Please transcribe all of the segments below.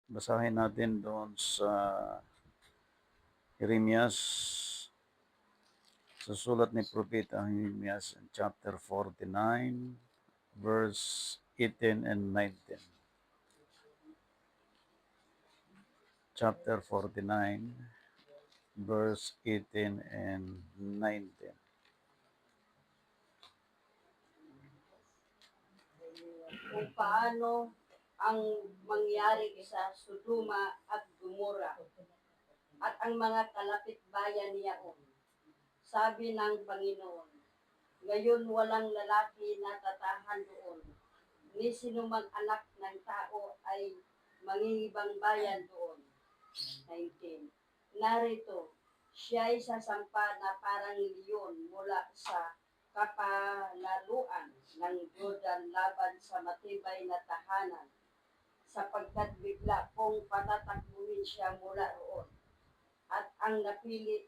Basahin natin doon sa Jeremias, sa sulat ni Propeta Jeremias, chapter 49, verse 18 and 19. Chapter 49, verse 18 and 19. Kung paano ang mangyari sa Sodoma at Gomora at ang mga kalapit bayan niyaon. Sabi ng Panginoon, ngayon walang lalaki na tatahan doon, ni sinumang anak ng tao ay mangingibang bayan doon. 19. Narito, siya'y sasampa na parang leon mula sa kapalaluan ng Jordan laban sa matibay na tahanan, sapagkat bigla kong patatakbuhin siya mula roon, at ang napili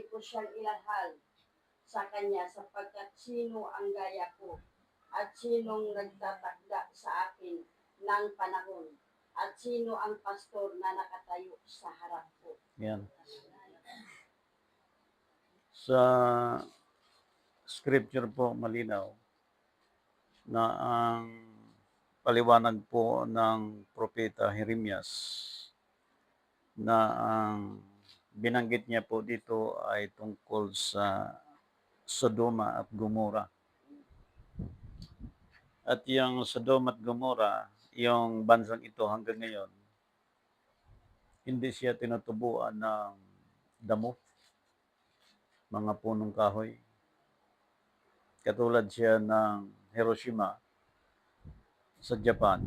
ko siyang ilahal sa kanya sapagkat sino ang gaya ko at sinong nagtatakda sa akin ng panahon at sino ang pastor na nakatayo sa harap ko. Yan. Sa scripture po malinaw na ang paliwanag po ng Propeta Jeremias na ang binanggit niya po dito ay tungkol sa Sodoma at Gomora. At yung Sodoma at Gomora, yung bansang ito hanggang ngayon, hindi siya tinutubuan ng damo, mga punong kahoy. Katulad siya ng Hiroshima sa Japan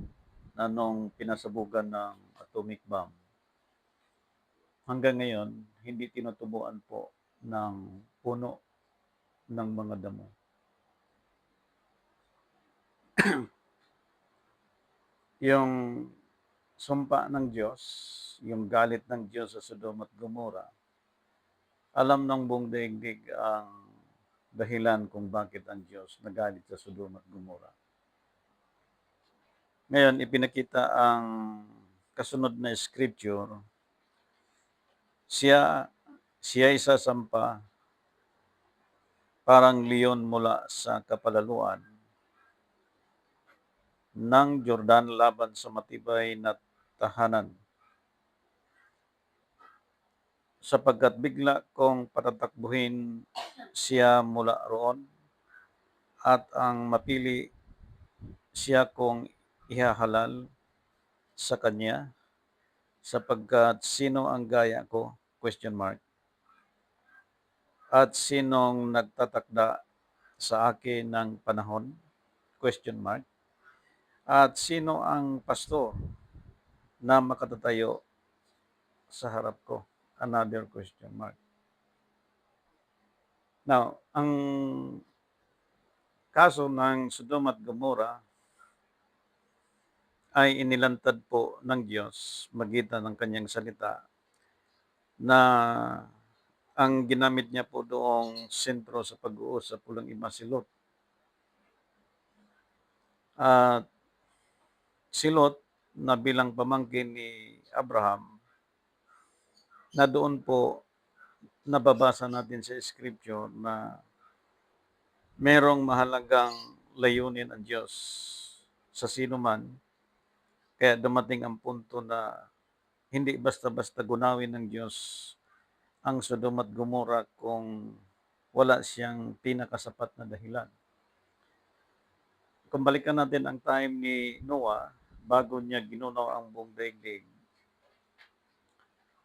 na nung pinasabugan ng atomic bomb. Hanggang ngayon, hindi tinutubuan po ng puno ng mga damo. Yung sumpa ng Diyos, yung galit ng Diyos sa Sodoma at Gomora, alam ng buong daigdig ang dahilan kung bakit ang Diyos nagalit sa Sodoma at Gomora. Ngayon, ipinakita ang kasunod na scripture, siya isasampa parang leon mula sa kapalaluan ng Jordan laban sa matibay na tahanan. Sapagkat bigla kong patatakbuhin siya mula roon at ang mapili siya kong ihahalal sa kanya sapagkat sino ang gaya ko? Question mark. At sinong nagtatakda sa akin ng panahon? Question mark. At sino ang pastor na makatatayo sa harap ko? Another question mark. Now, ang kaso ng Sodom at Gomora ay inilantad po ng Diyos magitan ng kanyang salita na ang ginamit niya po doong sentro sa pag-uusap pulang si Lot. At si Lot na bilang pamangkin ni Abraham na doon po nababasa natin sa scripture na merong mahalagang layunin ang Diyos sa sino man. Kaya dumating ang punto na hindi basta-basta gunawin ng Diyos ang Sodom at Gomora kung wala siyang pinakasapat na dahilan. Kung balikan natin ang time ni Noah, bago niya ginunaw ang buong daigdig,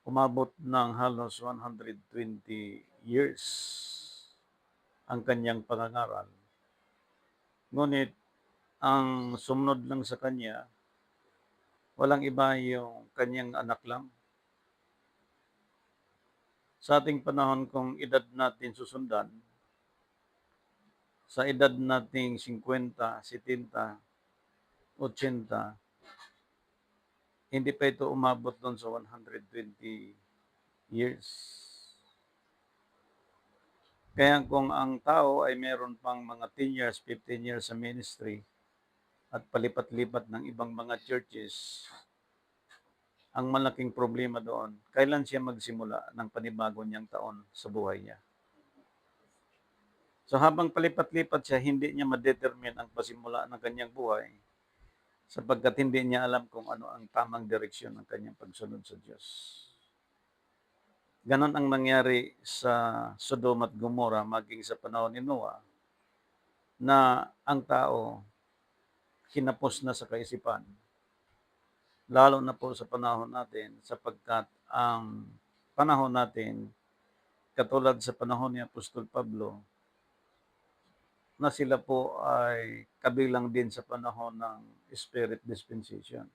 umabot ng halos 120 years ang kanyang pangangaral. Ngunit ang sumunod lang sa kanya, walang iba yung kanyang anak lang. Sa ating panahon, kung edad natin susundan, sa edad nating 50, 70, 80, hindi pa ito umabot doon sa 120 years. Kaya kung ang tao ay meron pang mga 10 years, 15 years sa ministry, at palipat-lipat ng ibang mga churches, ang malaking problema doon, kailan siya magsimula ng panibago niyang taon sa buhay niya. So habang palipat-lipat siya, hindi niya ma-determine ang pasimula ng kanyang buhay sapagkat hindi niya alam kung ano ang tamang direksyon ng kanyang pagsunod sa Diyos. Ganon ang nangyari sa Sodom at Gomorrah maging sa panahon ni Noah, na ang tao kinapos na sa kaisipan. Lalo na po sa panahon natin sapagkat ang panahon natin, katulad sa panahon ni Apostol Pablo, na sila po ay kabilang din sa panahon ng Spirit Dispensation.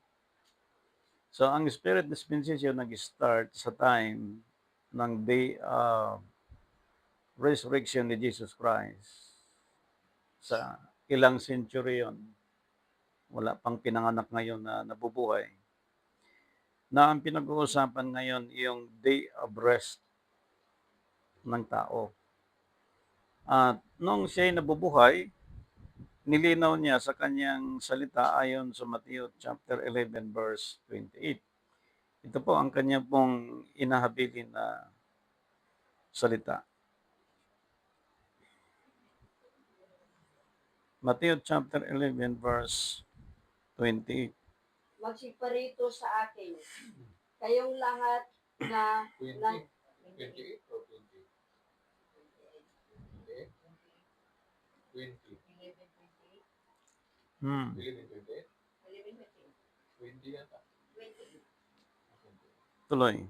So ang Spirit Dispensation nag-start sa time ng day of resurrection ni Jesus Christ. Sa ilang century yun, wala pang pinanganak ngayon na nabubuhay. Na ang pinag-uusapan ngayon yung day of rest ng tao. At nung siya'y nabubuhay, nilinaw niya sa kanyang salita ayon sa Matthew chapter 11 verse 28. Ito po ang kanya pong inahabilin na salita. Matthew chapter 11 verse 28. Magsiparito sa akin, kayong lahat na 20, 28 or 20? 20. 11, 28? 20 yata. Tuloy.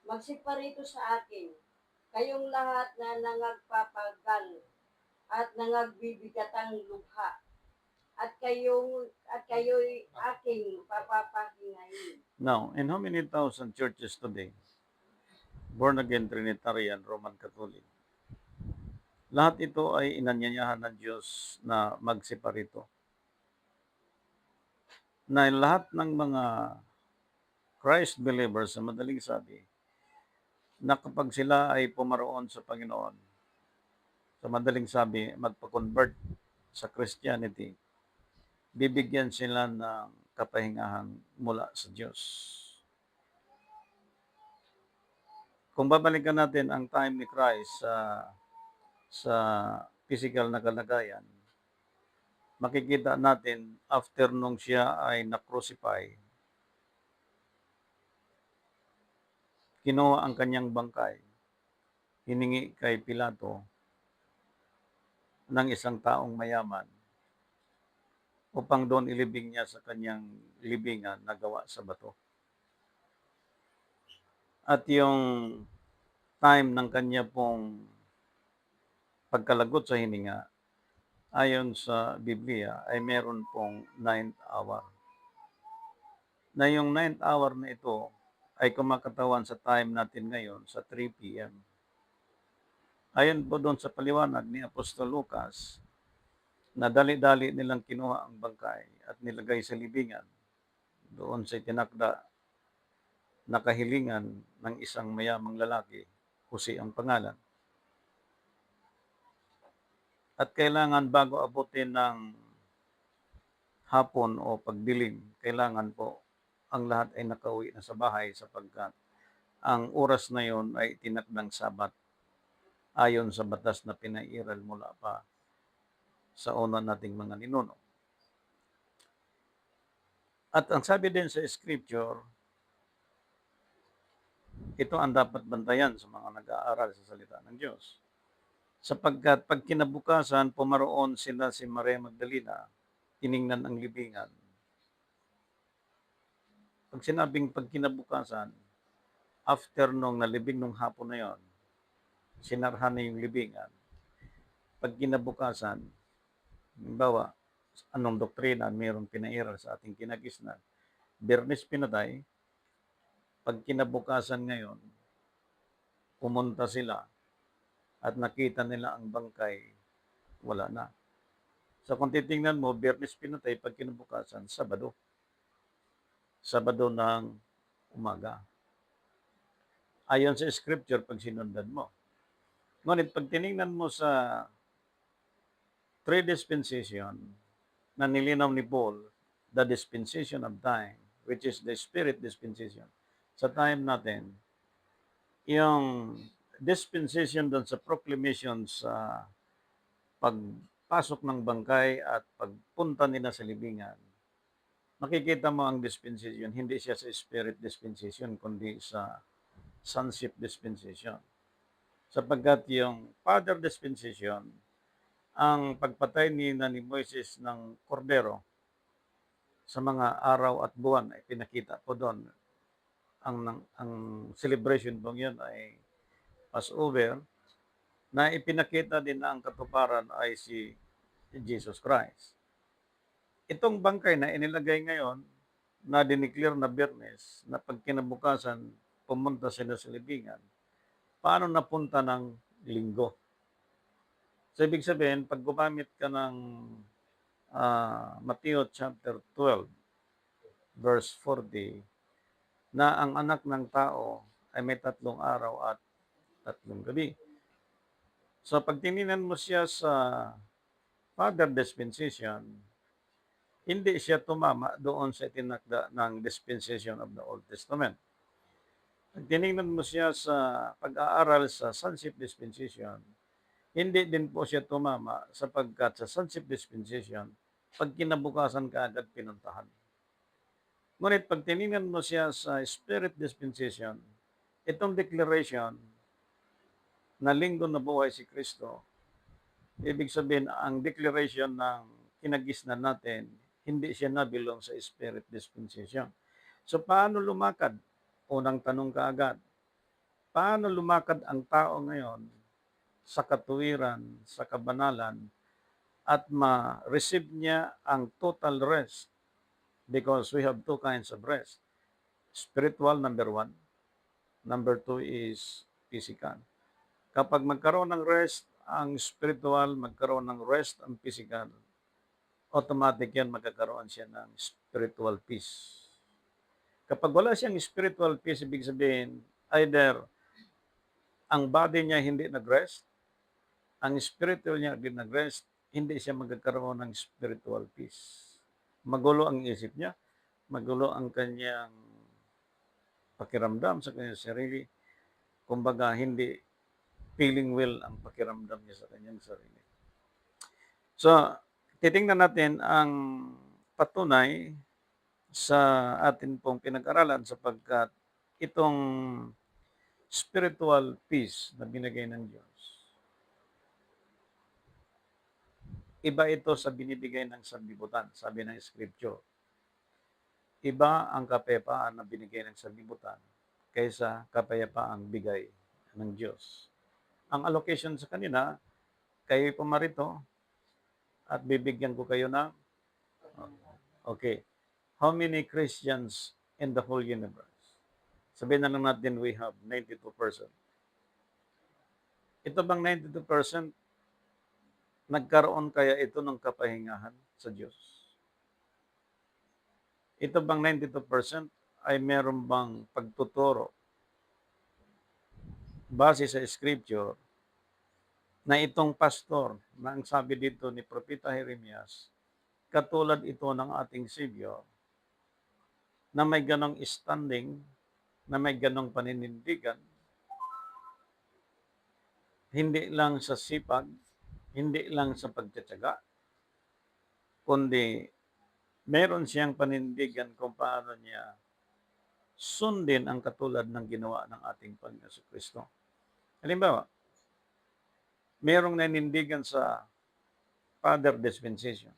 magsiparito sa akin, kayong lahat na nangagpapagal at nangagbibigatang lubha, at kayo'y aking papapahingahin. Now, in how many thousand churches today, born again Trinitarian, Roman Catholic, lahat ito ay inanyayahan ng Diyos na magseparito. Na lahat ng mga Christ believers, sa madaling sabi, na kapag sila ay pumaroon sa Panginoon, sa madaling sabi, magpa-convert sa Christianity, bibigyan sila ng kapahingahan mula sa Diyos. Kung babalikan natin ang time ni Christ sa physical na kalagayan, makikita natin after nung siya ay na-crucify, kinuha ang kanyang bangkay, hiningi kay Pilato ng isang taong mayaman upang doon ilibing niya sa kanyang libingan na gawa sa bato. At yung time ng kanya pong pagkalagot sa hininga, ayon sa Biblia, ay meron pong 9th hour. Na yung 9th hour na ito ay kumakatawan sa time natin ngayon sa 3 p.m. Ayon po doon sa paliwanag ni Apostol Lucas, na dali-dali nilang kinuha ang bangkay at nilagay sa libingan doon sa tinakda na kahilingan ng isang mayamang lalaki, Jose ang pangalan. At kailangan bago abutin ng hapon o pagdilim, kailangan po ang lahat ay nakauwi na sa bahay sapagkat ang oras na yon ay tinakdang Sabat ayon sa batas na pinairal mula pa sa una nating mga ninuno. At ang sabi din sa scripture, ito ang dapat bantayan sa mga nag-aaral sa salita ng Diyos. Sapagkat pag kinabukasan, pumaroon sila si Maria Magdalena, tiningnan ang libingan. Pag sinabing pag kinabukasan, after nung nalibing nung hapon na yon, sinarhan na yung libingan. Pag kinabukasan, halimbawa, anong doktrina mayroong pinairal sa ating kinagisnan, Biyernes pinatay, pag kinabukasan ngayon, pumunta sila at nakita nila ang bangkay, wala na. So kung titingnan mo, Biyernes pinatay, pag kinabukasan, Sabado. Sabado ng umaga. Ayon sa scripture, pag sinundan mo. Ngunit pag tiningnan mo sa 3 dispensation, na nilinaw ni Paul, the dispensation of time, which is the Spirit dispensation. Sa time natin, yung dispensation doon sa proclamation sa pagpasok ng bangkay at pagpunta nila sa libingan, makikita mo ang dispensation, hindi siya sa Spirit dispensation, kundi sa sonship dispensation. Sapagkat yung Father dispensation, ang pagpatay ni Moises ng kordero sa mga araw at buwan ay pinakita po doon. Ang celebration po yun ay Passover, na ipinakita din na ang katuparan ay si Jesus Christ. Itong bangkay na inilagay ngayon, na dineclare na Biyernes, na pag kinabukasan, pumunta sila sa libingan, paano napunta ng linggo? So, ibig sabihin, pag gumamit ka ng Matthew chapter 12, verse 40, na ang anak ng tao ay may 3 araw at 3 gabi. So, pag tinignan mo siya sa Father dispensation, hindi siya tumama doon sa itinakda ng dispensation of the Old Testament. Pag tinignan mo siya sa pag-aaral sa sonship dispensation, hindi din po siya tumama sapagkat sa sonship dispensation, pag kinabukasan ka agad pinuntahan. Ngunit pag tinignan mo siya sa Spirit dispensation, itong declaration na linggo na buhay si Kristo, ibig sabihin ang declaration ng kinagisnan natin, hindi siya nabilong sa Spirit dispensation. So paano lumakad? Unang tanong kaagad, paano lumakad ang tao ngayon sa katuwiran, sa kabanalan, at ma-receive niya ang total rest? Because we have two kinds of rest. Spiritual, number 1. Number 2 is physical. Kapag magkaroon ng rest ang spiritual, magkaroon ng rest ang physical, automatic yan magkakaroon siya ng spiritual peace. Kapag wala siyang spiritual peace, ibig sabihin, either ang body niya hindi nag-rest, ang spiritual niya din nag-rest, hindi siya magkakaroon ng spiritual peace. Magulo ang isip niya, magulo ang kanyang pakiramdam sa kanyang sarili. Kumbaga, hindi feeling well ang pakiramdam niya sa kanyang sarili. So, titingnan natin ang patunay sa atin pong pinag-aralan sapagkat itong spiritual peace na binigay ng Diyos, iba ito sa binibigay ng sanlibutan, sabi ng Scripture. Iba ang kapayapaan na binigay ng sanlibutan kaysa kapayapaang bigay ng Diyos. Ang allocation sa kanila, kayo pumarito at bibigyan ko kayo ng, okay, how many Christians in the whole universe? Sabihin na lang natin we have 92%. Ito bang 92%, nagkaroon kaya ito ng kapahingahan sa Diyos? Ito bang 92% ay meron bang pagtuturo base sa Scripture na itong pastor na ang sabi dito ni Propeta Jeremias, katulad ito ng ating Savior, na may ganong standing, na may ganong paninindigan, hindi lang sa sipag, hindi lang sa pagtsatsaga, kundi meron siyang panindigan kung paano niya sundin ang katulad ng ginawa ng ating Panginoon Kristo. Halimbawa, merong nanindigan sa Father dispensation.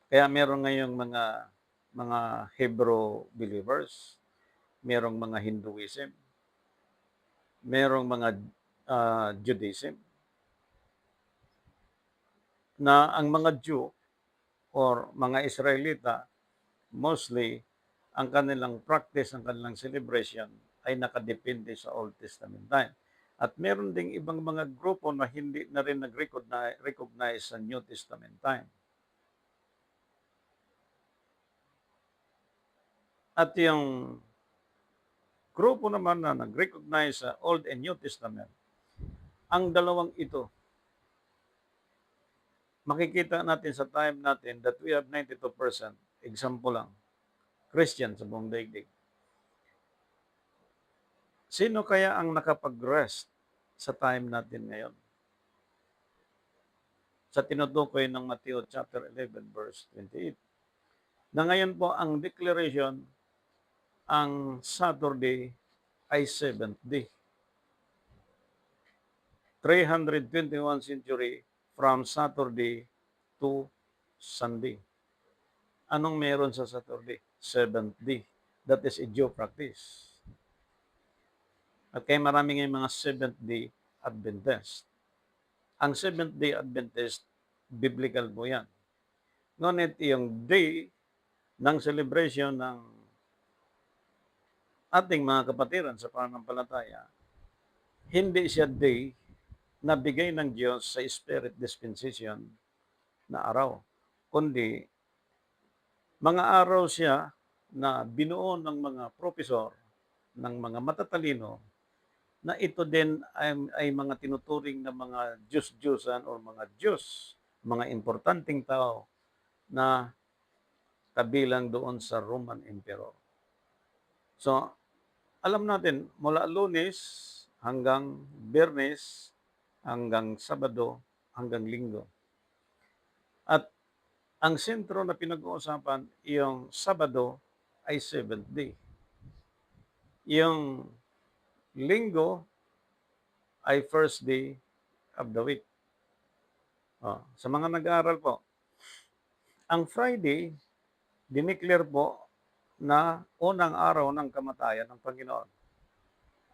Kaya meron ngayong mga Hebrew believers, merong mga Hinduism, merong mga Judaism, na ang mga Jew or mga Israelita, mostly, ang kanilang practice, ang kanilang celebration ay nakadepende sa Old Testament time. At meron ding ibang mga grupo na hindi na rin nag-recognize sa New Testament time. At yung grupo naman na nag-recognize sa Old and New Testament, ang dalawang ito makikita natin sa time natin that we have 92%, example lang, Christian sa buong daigdig. Sino kaya ang nakapag-rest sa time natin ngayon? Sa tinutukoy ng Matthew chapter 11 verse 28. Na ngayon po ang declaration, ang Saturday ay 7th day. 321 century from Saturday to Sunday. Anong meron sa Saturday? 7th day. That is a Jew practice. At kaya marami ngayong mga 7th day Adventist. Ang 7th day Adventist, biblical po yan. Ngunit yung day ng celebration ng ating mga kapatiran sa pananampalataya, hindi siya day na bigay ng Diyos sa Spirit dispensation na araw, kundi mga araw siya na binuo ng mga propesor, ng mga matatalino, na ito din ay mga tinuturing na mga Diyos-Diyosan o mga Diyos, mga importanteng tao na kabilang doon sa Roman Emperor. So, alam natin, mula Lunes hanggang Biyernes, hanggang Sabado, hanggang Linggo. At ang sentro na pinag-uusapan, yung Sabado ay 7th day. Yung Linggo ay first day of the week. Sa mga nag-aaral po, ang Friday, dineclare po na unang araw ng kamatayan ng Panginoon.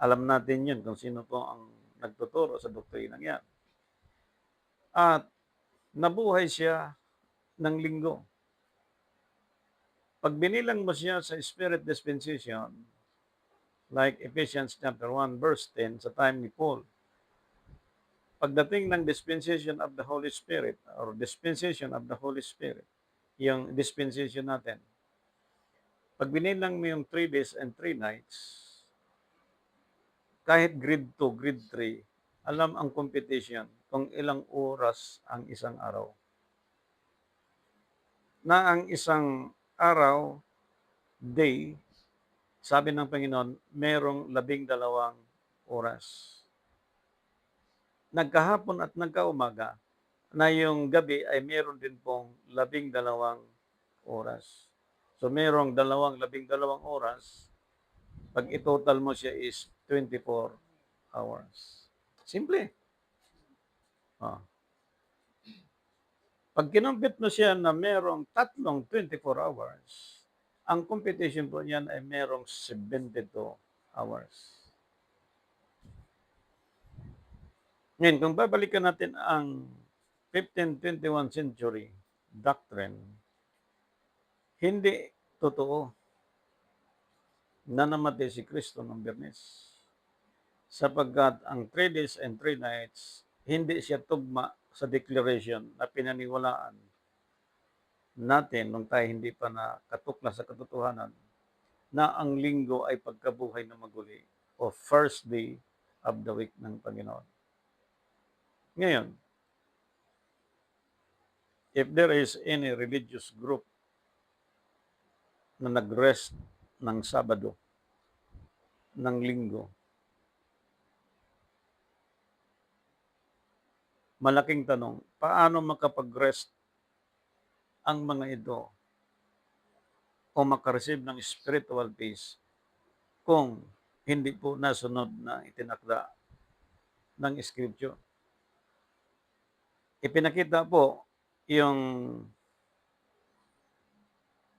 Alam natin yun kung sino po ang nagtuturo sa doktrinang yan. At nabuhay siya ng Linggo. Pag binilang mo siya sa Spirit dispensation, like Ephesians chapter 1 verse 10 sa time ni Paul, pagdating ng dispensation of the Holy Spirit or dispensation of the Holy Spirit, yung dispensation natin, pag binilang mo yung 3 days and 3 nights, kahit grade 2, grade 3, alam ang competition kung ilang oras ang isang araw. Na ang isang araw, day, sabi ng Panginoon, merong 12 oras. Nagkahapon at nagkaumaga, na yung gabi ay meron din pong 12 oras. So merong 12 oras, pag itotal mo siya is 24 hours. Simple. Pag kinumpit mo siya na merong tatlong 24 hours, ang computation po niyan ay merong 72 hours. Ngayon, kung babalikan natin ang 1521 century doctrine, hindi totoo na namatay si Kristo ng Biyernes. Sapagkat ang 3 days and 3 nights, hindi siya tugma sa declaration na pinaniwalaan natin nung tayo hindi pa nakatuklas sa katotohanan na ang linggo ay pagkabuhay na maguli o first day of the week ng Panginoon. Ngayon, if there is any religious group na nag-rest ng Sabado, ng Linggo, malaking tanong, paano makapag-rest ang mga ito o makareceive ng spiritual peace kung hindi po nasunod na itinakda ng Scripture? Ipinakita po yung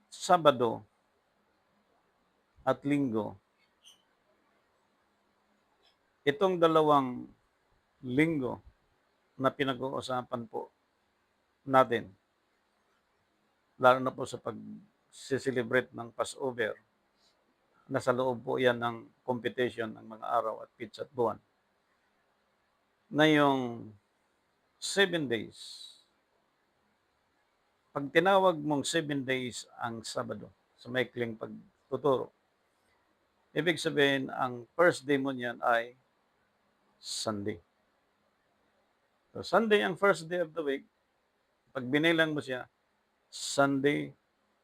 Sabado at Linggo. Itong dalawang linggo na pinag-uusapan po natin, lalo na po sa pag-celebrate ng Passover, nasa loob po yan ng competition ng mga araw at pitsa at buwan, na yung 7 days, pag tinawag mong 7 days ang Sabado, sa maikling pagtuturo, ibig sabihin, ang first day mo niyan ay Sunday. So, Sunday ang first day of the week, Pag binilang mo siya, Sunday,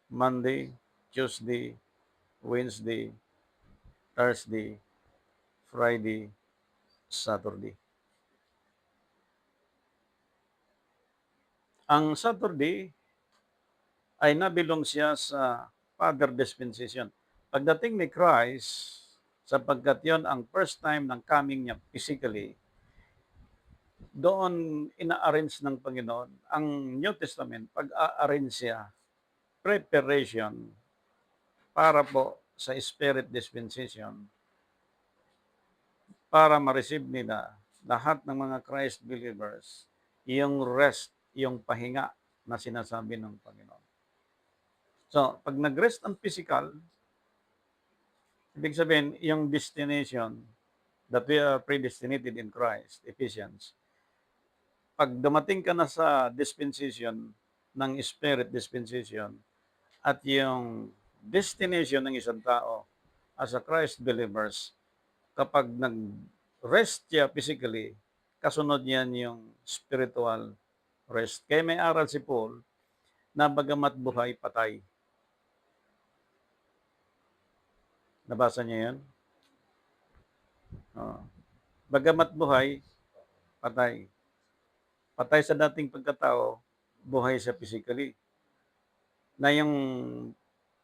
Monday, Tuesday, Wednesday, Thursday, Friday, Saturday. Ang Saturday ay nabilong siya sa Father Dispensation. Pagdating ni Christ, sapagkat yon ang first time ng coming niya physically, doon ina-arrange ng Panginoon. Ang New Testament, pag-a-arrange siya, preparation para po sa Spirit Dispensation, para ma-receive nila lahat ng mga Christ believers, yung rest, yung pahinga na sinasabi ng Panginoon. So, pag nag-rest ang physical, ibig sabihin, yung destination that we are predestinated in Christ, Ephesians, pag dumating ka na sa dispensation ng Spirit dispensation at yung destination ng isang tao as a Christ believers, kapag nag-rest siya physically, kasunod niyan yung spiritual rest. Kaya may aral si Paul na bagamat buhay, patay. Nabasa niya yan? Oh. Bagamat buhay, patay. Patay sa dating pagkatao, buhay sa physically. Na yung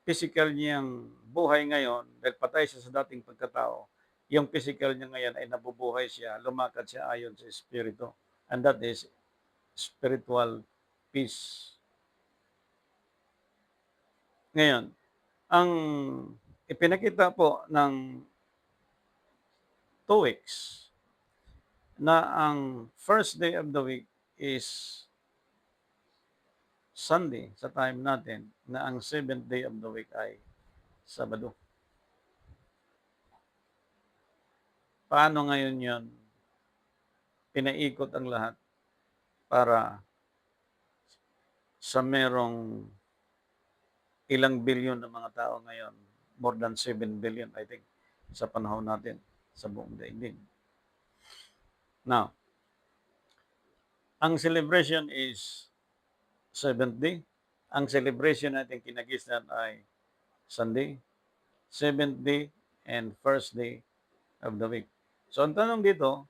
physical niyang buhay ngayon, dahil patay siya sa dating pagkatao, yung physical niya ngayon ay nabubuhay siya, lumakad siya ayon sa Espiritu. And that is spiritual peace. Ngayon, ang ipinakita po ng 2 weeks na ang first day of the week is Sunday sa time natin, na ang 7th day of the week ay Sabado. Paano ngayon yon pinaikot ang lahat para sa merong ilang bilyon ng mga tao ngayon, more than 7 billion, I think, sa panahon natin, sa buong daigdig. Now, ang celebration is 7th day. Ang celebration natin kinagisnan ay Sunday, 7th day, and first day of the week. So, ang tanong dito,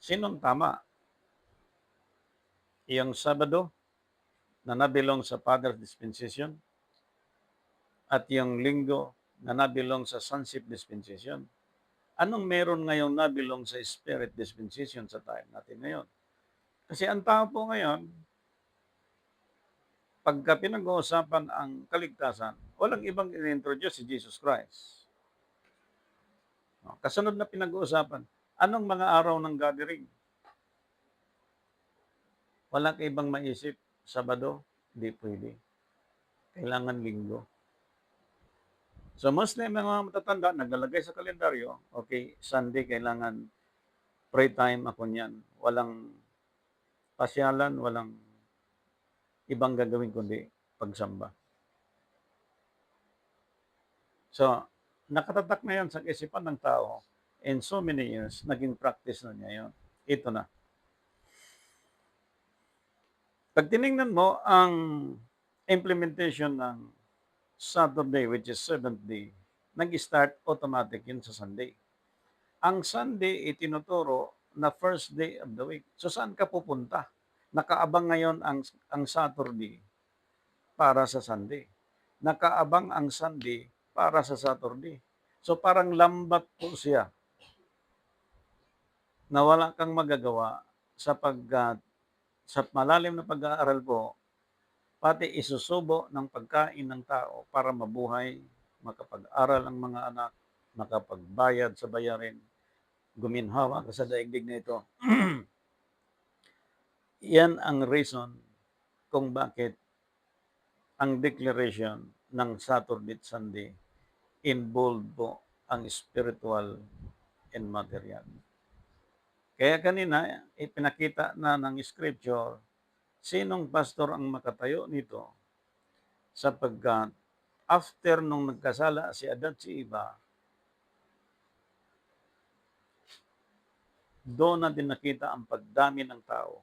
sinong tama? Yung Sabado na nabilong sa Father's Dispensation at yung Linggo na nabilong sa Sonship Dispensation. Anong meron ngayong nabilong sa Spirit Dispensation sa time natin ngayon? Kasi ang tao po ngayon, pagka pinag-uusapan ang kaligtasan, walang ibang in-introduce si Jesus Christ. Kasunod na pinag-uusapan, anong mga araw ng gathering? Walang ibang maisip, Sabado, hindi pwede. Kailangan Linggo. So, Muslim mga matatanda, naglalagay sa kalendaryo, okay, Sunday, kailangan pray time ako niyan. Walang pasyalan, walang ibang gagawin kundi pagsamba. So, nakatatak na yan sa isipan ng tao, and so many years, naging practice na niya yun. Ito na. Pag tinignan mo ang implementation ng Saturday, which is 7th day, nag-start automatic yun sa Sunday. Ang Sunday, itinuturo na first day of the week. So, saan ka pupunta? Nakaabang ngayon ang Saturday para sa Sunday. Nakaabang ang Sunday para sa Saturday. So, parang lambat po siya na wala kang magagawa sapagkat sa malalim na pag-aaral po, pati isusubo ng pagkain ng tao para mabuhay, makapag-aral ang mga anak, makapagbayad sa bayarin, guminhawa ka sa daigdig na ito. Yan ang reason kung bakit ang declaration ng Saturday at Sunday involved po ang spiritual and material. Kaya kanina, ipinakita na ng scripture, sinong pastor ang makatayo nito? Sapagkat after nung nagkasala si Adan at si Eva, doon natin nakita ang pagdami ng tao.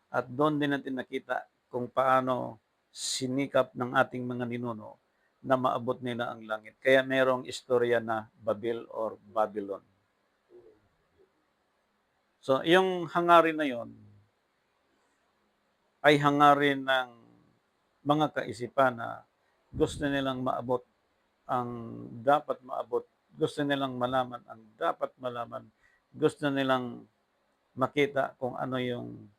At doon din natin nakita kung paano sinikap ng ating mga ninuno na maabot nila ang langit. Kaya merong istorya na Babel or Babylon. So, yung hangarin na yon ay hangarin ng mga kaisipan na gusto nilang maabot ang dapat maabot, gusto nilang malaman ang dapat malaman, gusto nilang makita kung ano yung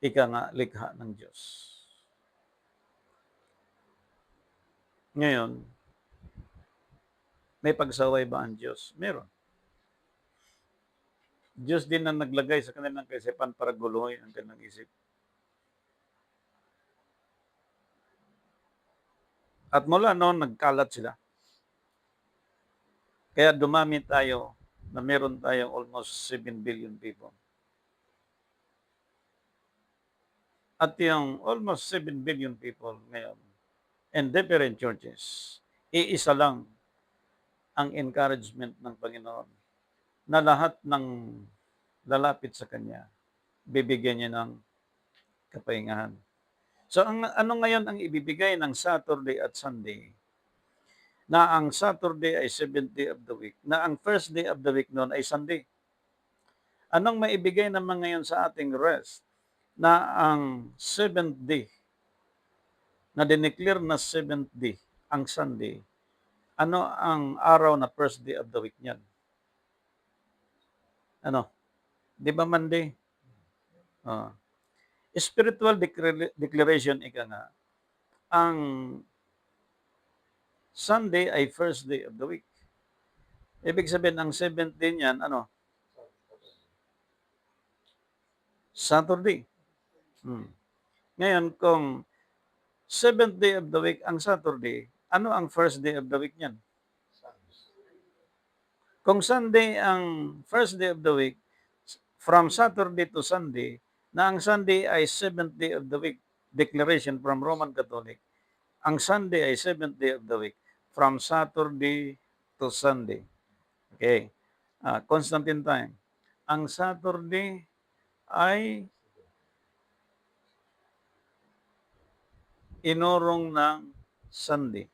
ika nga likha ng Diyos. Ngayon, may pagsaway ba ang Diyos? Meron. Diyos din ang naglagay sa kanilang kaisipan para guluhin ang kanilang isip. At mula noon, nagkalat sila. Kaya dumami tayo na meron tayong almost 7 billion people. At yung almost 7 billion people ngayon in different churches, iisa lang ang encouragement ng Panginoon na lahat ng lalapit sa Kanya, bibigyan niya ng kapahingahan. So, ano ngayon ang ibibigay ng Saturday at Sunday? Na ang Saturday ay 7th day of the week, na ang first day of the week noon ay Sunday. Anong maibigay naman ngayon sa ating rest? Na ang 7th day, na dineclare na 7th day, ang Sunday, ano ang araw na first day of the week niyan? Ano? Di ba Monday? Oh. Spiritual declaration, ika nga, ang Sunday ay first day of the week. Ibig sabihin, ang 7th day niyan, ano? Saturday. Ngayon, kung 7th day of the week ang Saturday, ano ang first day of the week niyan? Kung Sunday ang first day of the week, from Saturday to Sunday, na ang Sunday ay 7th day of the week, declaration from Roman Catholic, ang Sunday ay 7th day of the week, from Saturday to Sunday. Okay. Constantine time. Ang Saturday ay inurong ng Sunday.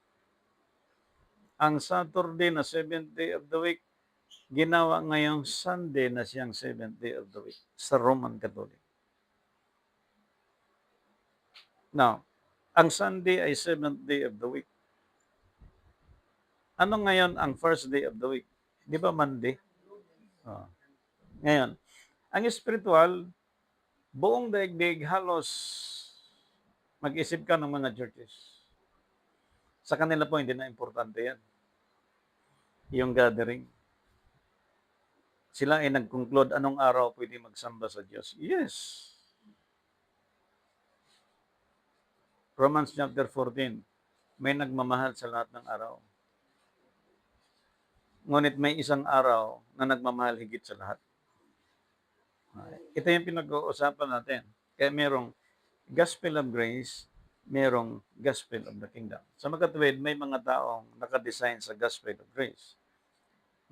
Ang Saturday na 7th day of the week, ginawa ngayong Sunday na siyang 7th day of the week sa Roman Catholic. Now, ang Sunday ay 7th day of the week. Ano ngayon ang first day of the week? Di ba Monday? Ngayon, ang spiritual, buong daigdig halos mag-isip ka ng mga churches. Sa kanila po, hindi na importante yan. Yung gathering. Sila ay nag-conclude anong araw pwede magsamba sa Diyos. Yes. Romans chapter 14, may nagmamahal sa lahat ng araw. Ngunit may isang araw na nagmamahal higit sa lahat. Ito yung pinag-uusapan natin. Kaya merong gospel of grace, merong gospel of the kingdom. Sa magkatuwid, may mga taong nakadesign sa gospel of grace.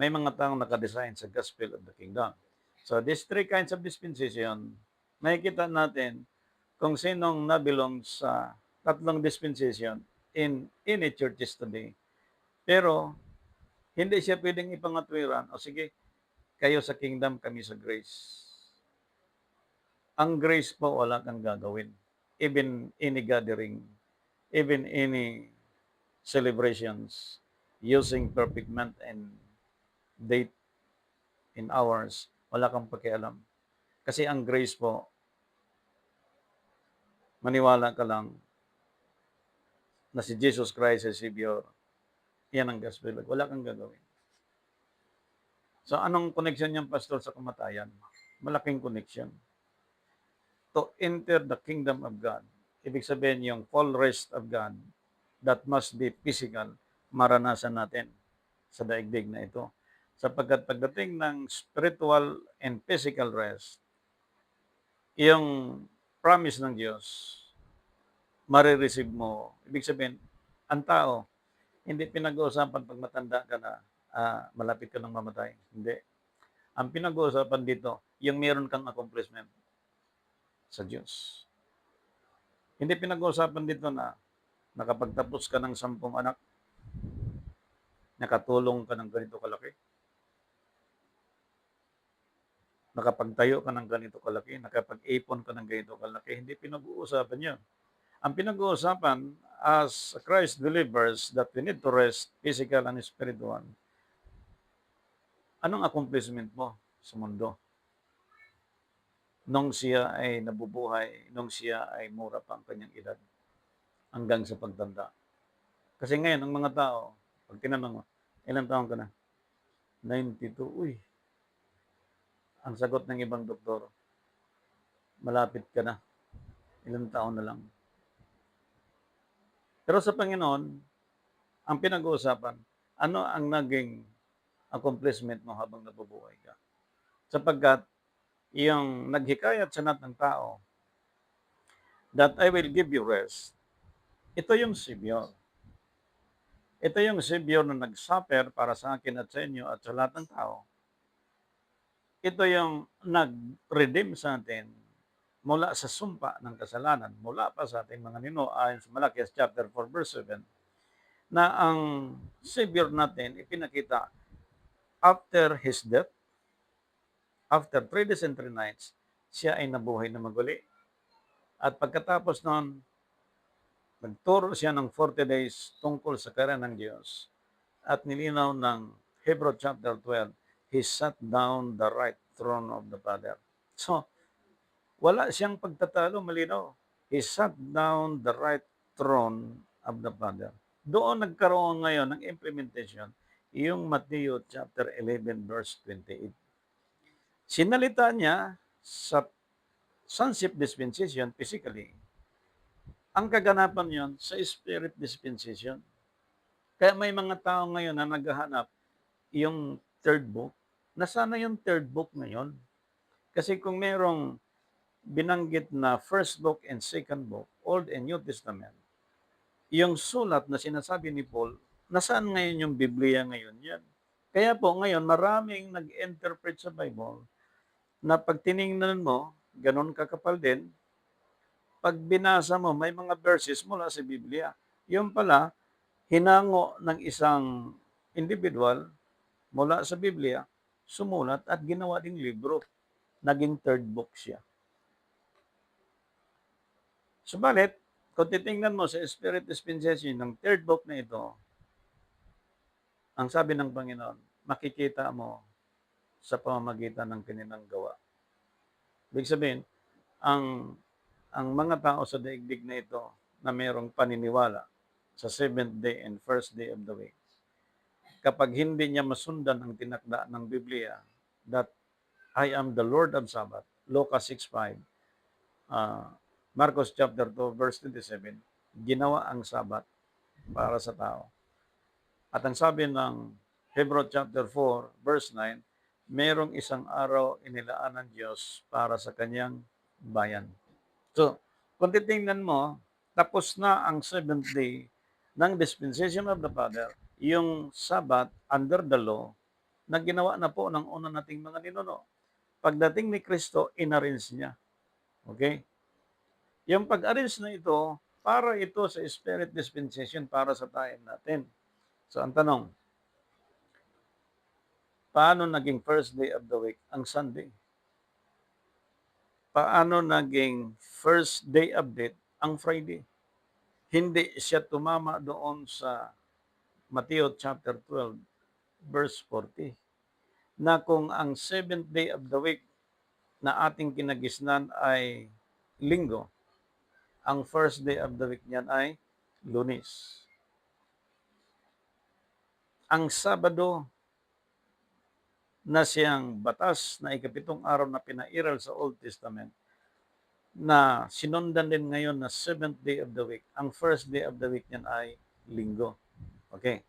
May mga taong nakadesign sa gospel of the kingdom. So, these three kinds of dispensation, makikita natin kung sinong nabilong sa tatlong dispensation in any churches today. Pero, hindi siya pwedeng ipangatwiran, o sige, kayo sa kingdom, kami sa grace. Ang grace po, wala kang gagawin. Even any gathering, even any celebrations, using perfect month and date in hours, wala kang pakialam. Kasi ang grace po, maniwala ka lang na si Jesus Christ ay Savior. Yan ang gospel. Wala kang gagawin. So, anong connection niyang pastor sa kamatayan? Malaking connection. To enter the kingdom of God. Ibig sabihin yung full rest of God that must be physical, maranasan natin sa daigdig na ito. Sapagkat pagdating ng spiritual and physical rest, yung promise ng Diyos, marireceive mo. Ibig sabihin, ang tao, hindi pinag-uusapan pag matanda ka na, malapit ka nang mamatay. Hindi. Ang pinag-uusapan dito, yung meron kang accomplishment sa Diyos. Hindi pinag-uusapan dito na nakapagtapos ka ng 10 anak, nakatulong ka ng ganito kalaki, nakapagtayo ka ng ganito kalaki, nakapag-ipon ka ng ganito kalaki. Hindi pinag-uusapan 'yon. Ang pinag-uusapan as Christ believers that we need to rest, physical and spiritual. Anong accomplishment mo sa mundo? Nung siya ay nabubuhay, nung siya ay mura pa ang kanyang edad, hanggang sa pagtanda. Kasi ngayon, ang mga tao, pag tinanong mo, ilang taon ka na? 92. Uy, ang sagot ng ibang doktor, malapit ka na. Ilang taon na lang. Pero sa Panginoon, ang pinag-uusapan, ano ang naging accomplishment mo habang nabubuhay ka? Sapagkat yung naghikayat sa lahat ng tao, that I will give you rest, ito yung Savior. Ito yung Savior na nag-suffer para sa akin at sa inyo at sa lahat ng tao. Ito yung nag-redeem sa atin mula sa sumpa ng kasalanan, mula pa sa ating mga nino, ayon sa Malakias chapter 4 verse 7, na ang Savior natin ipinakita after His death, after 3 days and 3 nights, siya ay nabuhay na maguli. At pagkatapos noon, nagturo siya ng 40 days tungkol sa karyan ng Diyos. At nilinaw ng Hebrew chapter 12, He sat down the right throne of the Father. So, wala siyang pagtatalo, malinaw. He sat down the right throne of the Father. Doon nagkaroon ngayon ng implementation, yung Matthew chapter 11 verse 28. Sinalita niya sa sonship dispensation physically. Ang kaganapan yon sa spirit dispensation. Kaya may mga tao ngayon na naghahanap yung third book. Nasana yung third book ngayon? Kasi kung merong binanggit na first book and second book, Old and New Testament, yung sulat na sinasabi ni Paul, nasaan ngayon yung Biblia ngayon yan? Kaya po ngayon, maraming nag-interpret sa Bible na pag tiningnan mo, ganun kakapal din, pag binasa mo, may mga verses mula sa Biblia. Yung pala, hinango ng isang individual mula sa Biblia, sumulat at ginawa ding libro. Naging third book siya. Subalit, kung titingnan mo sa Spirit Dispensation ng third book na ito, ang sabi ng Panginoon, makikita mo sa pamamagitan ng kanilang gawa. Ibig sabihin, ang mga tao sa daigdig na ito na mayroong paniniwala sa seventh day and first day of the week, kapag hindi niya masundan ang tinakda ng Biblia, that I am the Lord of Sabbath, Lucas 6:5, Marcos chapter 2 verse 27, ginawa ang Sabat para sa tao. At ang sabi ng Hebrew chapter 4 verse 9, merong isang araw inilaan ng Diyos para sa kanyang bayan. So, kung titingnan mo, tapos na ang seventh day ng dispensation of the Father, yung Sabat under the law, na ginawa na po ng una nating mga ninuno. Pagdating ni Kristo, inarrange niya. Okay? Yung pag-arrange na ito, para ito sa Spirit Dispensation para sa time natin. So, ang tanong, paano naging first day of the week ang Sunday? Paano naging first day update ang Friday? Hindi siya tumama doon sa Matthew chapter 12, verse 40, na kung ang seventh day of the week na ating kinagisnan ay linggo, ang first day of the week niyan ay Lunes. Ang Sabado na siyang batas na ikapitong araw na pinairal sa Old Testament, na sinundan din ngayon na seventh day of the week. Ang first day of the week niyan ay linggo. Okay.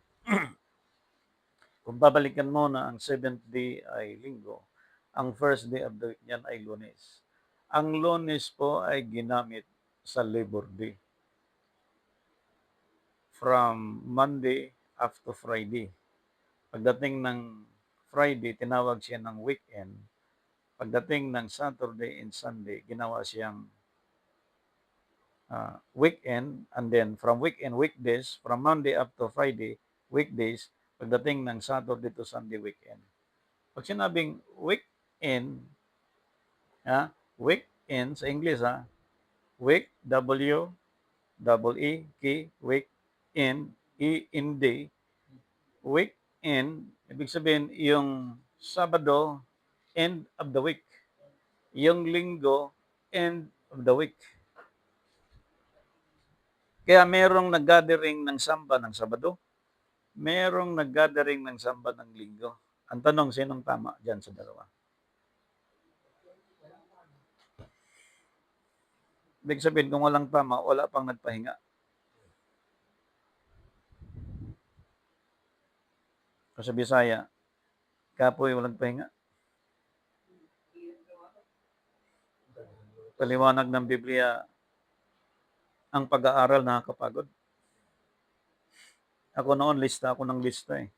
Kung babalikan mo na ang seventh day ay linggo, ang first day of the week niyan ay Lunes. Ang Lunes po ay ginamit sa Labor Day. From Monday up to Friday. Pagdating ng Friday, tinawag siya ng weekend. Pagdating ng Saturday and Sunday, ginawa siyang weekend, and then from weekend, weekdays, from Monday up to Friday, weekdays, pagdating ng Saturday to Sunday weekend. Pag sinabing weekend, weekend sa English, week, W, double E, K, week, in day, weekend, ibig sabihin, yung Sabado, end of the week. Yung Linggo, end of the week. Kaya merong nag-gathering ng samba ng Sabado, merong nag-gathering ng samba ng Linggo. Ang tanong, sinong tama dyan sa dalawa? Ibig sabihin, kung walang tama, wala pang nagpahinga. Kasi sa Bisaya, kapoy walang pahinga. Paliwanag ng Biblia, ang pag-aaral nakakapagod. Ako noon, lista ako ng lista eh.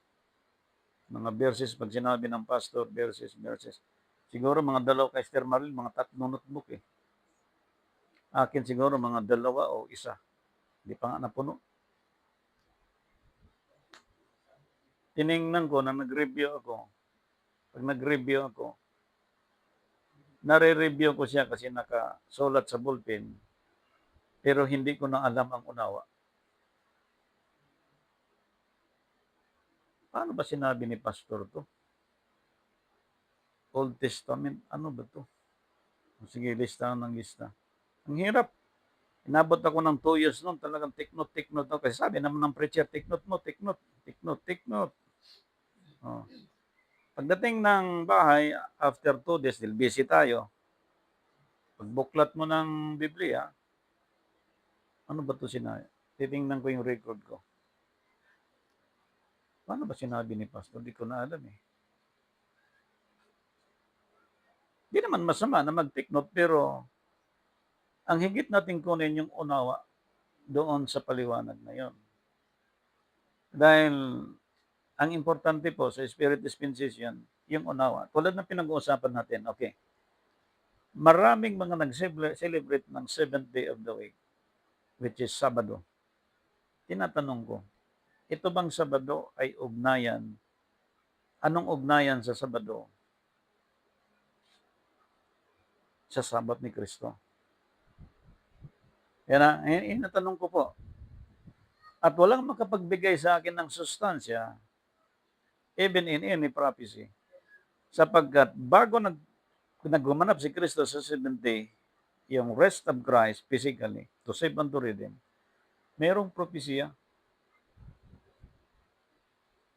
Mga verses, pag sinabi ng pastor, verses. Siguro mga dalawa kay Esther Maril, mga 3 notebook eh. Akin siguro mga 2 o 1. Hindi pa nga napuno. Tiningnan ko na nag-review ako. Pag nag-review ako, nare-review ko siya kasi nakasulat sa bullpen, pero hindi ko na alam ang unawa. Paano ba sinabi ni pastor to? Old Testament, ano ba to? Sige, listahan ng lista. Ang hirap. Inabot ako ng 2 years noon, talagang take note ako. Kasi sabi naman ng preacher, take note. Oh. Pagdating ng bahay, after 2 days, still busy tayo. Pagbuklat mo ng Biblia, ano ba to sinabi? Titingnan ko yung record ko. Paano ba sinabi ni pastor? Hindi ko na alam eh. Di naman masama na mag-take note, pero ang higit natin kunin yung unawa doon sa paliwanag na yon. Dahil ang importante po sa Spirit Dispensation, yung unawa. Tulad ng pinag-uusapan natin, okay. Maraming mga nag-celebrate ng 7th day of the week, which is Sabado. Tinatanong ko, ito bang Sabado ay ugnayan? Anong ugnayan sa Sabado? Sa Sabat ni Kristo. Yan inatanong ko po. At walang makapagbigay sa akin ng sustansya, even in any prophecy. Sapagkat bago naggumanap si Kristo sa 7th day, yung rest of Christ physically, to save and to redeem, merong propesya.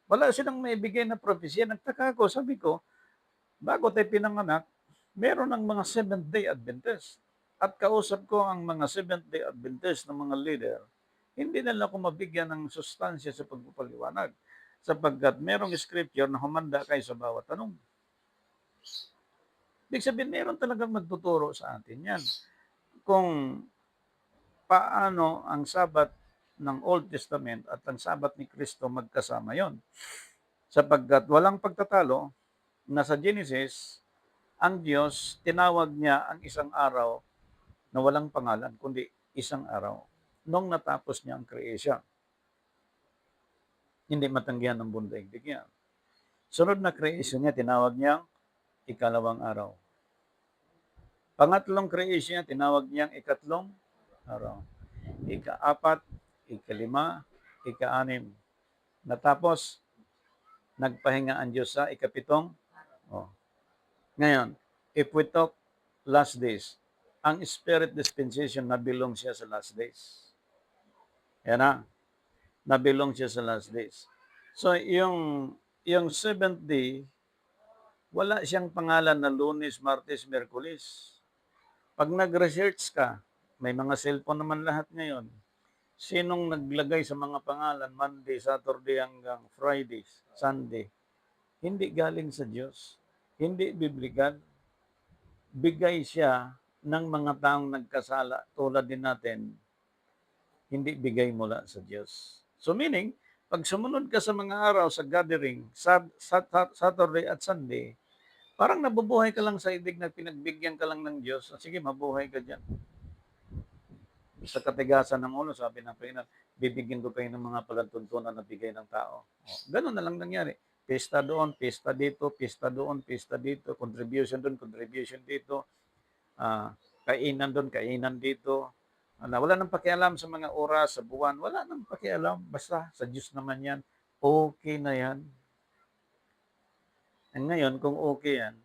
Wala silang maibigay na propesya. Nagtaka ako, sabi ko, bago tayo pinanganak, meron ng mga 7th day Adventist. At kausap ko ang mga 7th day Adventist ng mga leader, hindi nila ako mabigyan ng sustansya sa pagpapaliwanag. Sapagkat merong scripture na humanda kayo sa bawat tanong. Ibig sabihin, meron talagang magtuturo sa atin yan. Kung paano ang Sabat ng Old Testament at ang Sabat ni Kristo magkasama yon. Sapagkat walang pagtatalo na sa Genesis, ang Diyos, tinawag niya ang isang araw na walang pangalan, kundi isang araw. Nung natapos niya ang creation. Hindi matanggihan ng buong daigdig niya. Sunod na creation niya, tinawag niyang ikalawang araw. Pangatlong creation niya, tinawag niyang ikatlong araw. Ika-4, ika-5, ika-6. Natapos, nagpahinga ang Diyos sa ika-7. Oh. Ngayon, if we talk last days, ang Spirit Dispensation nabilong siya sa last days. Yan na. Nabilong siya sa last days. So, yung 7th day, wala siyang pangalan na Lunes, Martes, Miyerkules. Pag nag-research ka, may mga cellphone naman lahat ngayon. Sinong naglagay sa mga pangalan, Monday, Saturday hanggang Friday, Sunday? Hindi galing sa Diyos. Hindi biblikal. Bigay siya ng mga taong nagkasala tulad din natin. Hindi bigay mula sa Diyos. So meaning, pag sumunod ka sa mga araw sa gathering, Saturday at Sunday, parang nabubuhay ka lang sa idig na pinagbigyan ka lang ng Diyos. Sige, mabuhay ka dyan. Sa katigasan ng ulo, sabi ng Panginoon, bibigyan ko kayo ng mga palatuntunan na bigay ng tao. Gano'n na lang nangyari. Pista doon, pista dito, pista doon, pista dito, contribution doon, contribution dito, kainan doon, kainan dito. Wala nang pakialam sa mga oras, sa buwan, wala nang pakialam. Basta sa Diyos naman yan, okay na yan. And ngayon, kung okay yan,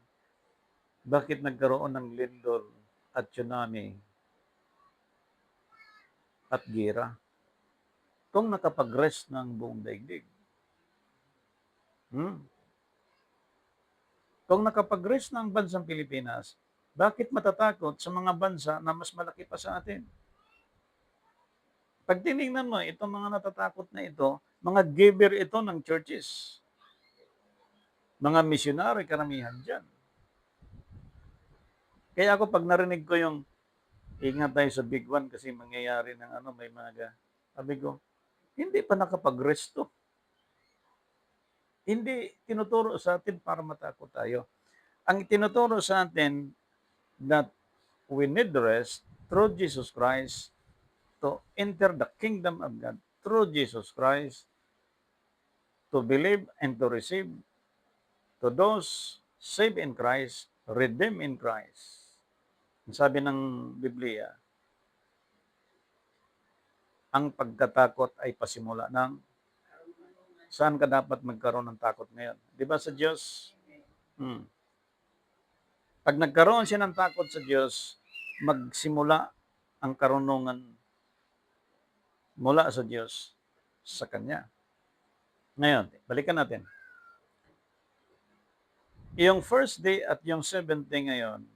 bakit nagkaroon ng lindol at tsunami at gira? Kung nakapag-rest ng buong daigdig. Kung nakapag-rest ng bansang Pilipinas, bakit matatakot sa mga bansa na mas malaki pa sa atin? Pag tinignan mo, itong mga natatakot na ito, mga giver ito ng churches. Mga missionary, karamihan dyan. Kaya ako pag narinig ko yung, ingat tayo sa big one kasi mangyayari ng may mga, sabi ko, hindi pa nakapag-rest to. Hindi tinuturo sa atin para matakot tayo. Ang tinuturo sa atin that we need rest through Jesus Christ to enter the kingdom of God through Jesus Christ, to believe and to receive, to those saved in Christ, redeemed in Christ. Sabi ng Biblia, ang pagkatakot ay pasimula ng saan ka dapat magkaroon ng takot ngayon? Di ba sa Diyos? Pag nagkaroon siya ng takot sa Diyos, magsimula ang karunungan mula sa Diyos sa Kanya. Ngayon, balikan natin. Yung first day at yung seventh day ngayon,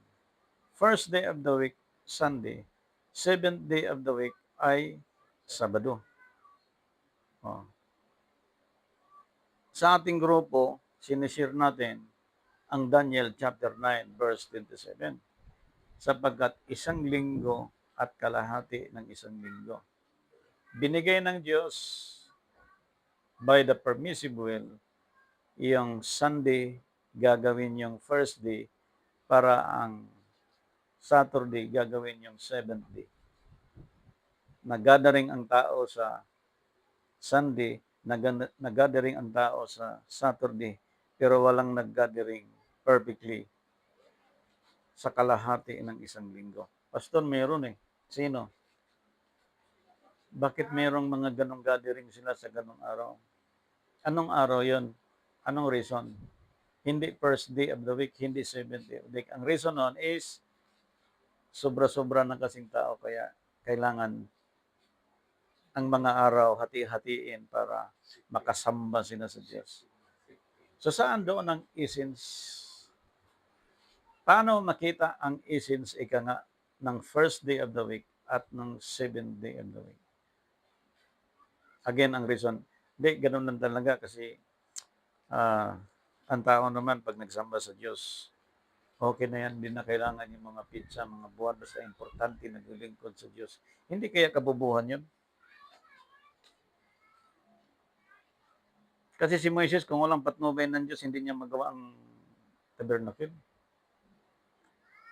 first day of the week, Sunday, seventh day of the week ay Sabado. Sa ating grupo, sinishare natin ang Daniel chapter 9 verse 27 sapagkat isang linggo at kalahati ng isang linggo binigay ng Diyos by the permissive will yung Sunday gagawin yung first day para ang Saturday gagawin yung seventh day. Nag-gathering ang tao sa Sunday, nag-gathering ang tao sa Saturday, pero walang nag-gathering perfectly sa kalahati ng isang linggo. Pastor, meron eh. Sino? Bakit merong mga ganong gathering sila sa ganong araw? Anong araw yon? Anong reason? Hindi first day of the week, hindi seventh day of the week. Ang reason nun is sobra-sobra ng kasing tao, kaya kailangan ang mga araw hati-hatiin para makasamba sila sa Diyos. So saan doon ang essence? Paano makita ang essence ng first day of the week at ng seventh day of the week? Again, ang reason, hindi, ganun lang talaga kasi ang tao naman pag nagsamba sa Diyos, okay na yan, hindi na kailangan yung mga pizza, mga buwan, basta importante naglilingkod sa Diyos. Hindi kaya kabubuhan yun? Kasi si Moises, kung walang patnubay ng Diyos, hindi niya magawa ang tabernacle.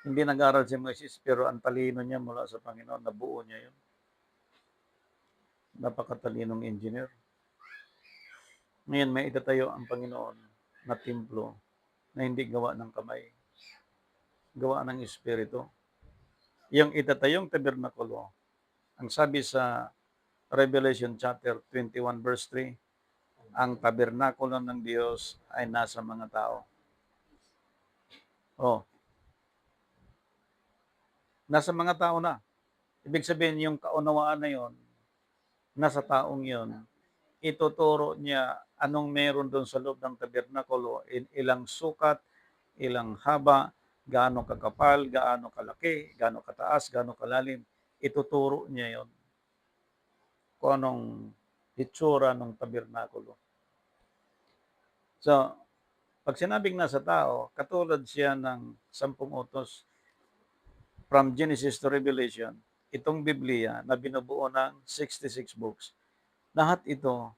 Hindi nag-aral si Moises, pero ang talino niya mula sa Panginoon, nabuo niya yun. Napakatalinong engineer. Ngayon, may itatayo ang Panginoon na templo na hindi gawa ng kamay, gawa ng Espiritu. Yung itatayong tabernakulo, ang sabi sa Revelation chapter 21 verse 3, ang tabernakulo ng Diyos ay nasa mga tao. Nasa mga tao na. Ibig sabihin, yung kaunawaan na yon, nasa taong yon, ituturo niya anong meron doon sa loob ng tabernakulo, ilang sukat, ilang haba, gaano kakapal, gaano kalaki, gaano kataas, gaano kalalim. Ituturo niya yon kung anong itsura ng tabernakulo. So, pag sinabing nasa tao, katulad siya ng 10 utos from Genesis to Revelation, itong Biblia na binubuo ng 66 books, lahat ito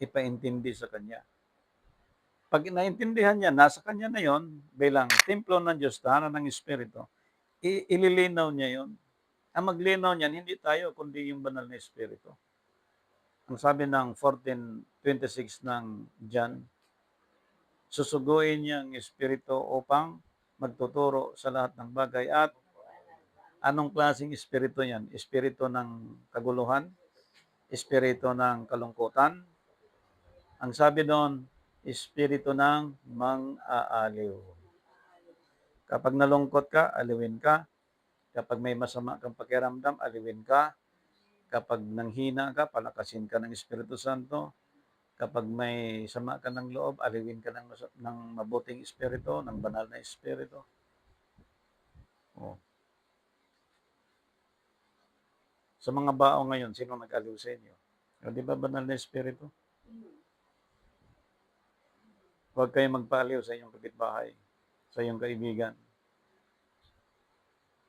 ipaintindi sa Kanya. Pag naintindihan niya, nasa Kanya na yon bilang templo ng Diyos, tahanan ng Espiritu, ililinaw niya yon. Ang maglinaw niyan, hindi tayo, kundi yung banal na Espiritu. Ang sabi ng 14:26 ng John, susuguin niya ang Espiritu upang magtuturo sa lahat ng bagay. At anong klaseng Espiritu yan? Espiritu ng kaguluhan? Espiritu ng kalungkutan? Ang sabi doon, Espiritu ng mang-aaliw. Kapag nalungkot ka, aliwin ka. Kapag may masama kang pakiramdam, aliwin ka. Kapag nanghina ka, palakasin ka ng Espiritu Santo. Kapag may sama ka ng loob, aliwin ka ng mabuting Espiritu, ng banal na Espiritu. Oh. Sa mga bao ngayon, sino nag-aliw sa inyo? O, di ba banal na Espiritu? Huwag kayong magpaaliw sa inyong kapitbahay, sa iyong kaibigan.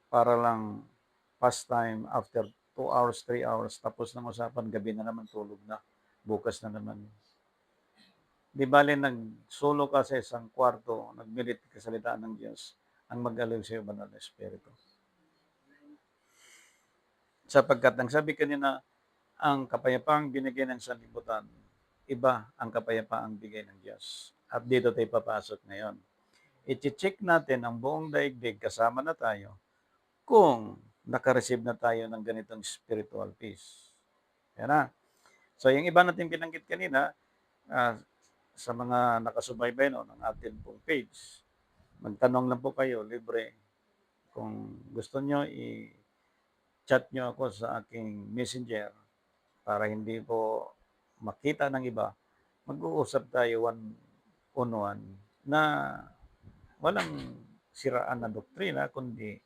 Para lang pastime after 2 hours, 3 hours, tapos ng usapan, gabi na naman, tulog na. Bukas na naman. Di bale nagsolo ka sa isang kwarto, nagmilit ka sa salita ng Diyos, ang mag-aliw sa iyo, banal na Espiritu. Sapagkat ang sabi kanina, ang kapayapaang binigay ng sanlibutan, iba ang kapayapaang bigay ng Diyos. At dito tayo papasok ngayon. I-check natin ang buong daigdig, kasama na tayo, kung nakareceive na tayo ng ganitong spiritual peace. Yan na. So, yung iba natin binanggit kanina, sa mga nakasubaybay no, ng atin pong page, magtanong lang po kayo, libre. Kung gusto nyo, i-chat nyo ako sa aking messenger para hindi po makita ng iba. Mag-uusap tayo one-on-one na walang siraan na doktrina, kundi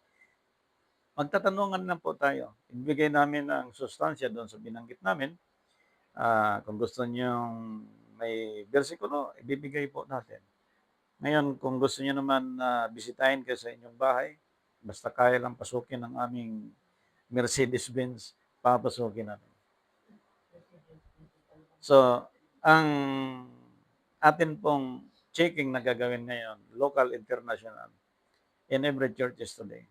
magtatanungan lang po tayo. Ibigay namin ang sustansya doon sa binanggit namin. Kung gusto nyo may versikulo, ibibigay po natin. Ngayon, kung gusto niyo naman na bisitahin kayo sa inyong bahay, basta kaya lang pasukin ng aming Mercedes-Benz, papasukin natin. So, ang atin pong checking na gagawin ngayon, local, international, in every churches today.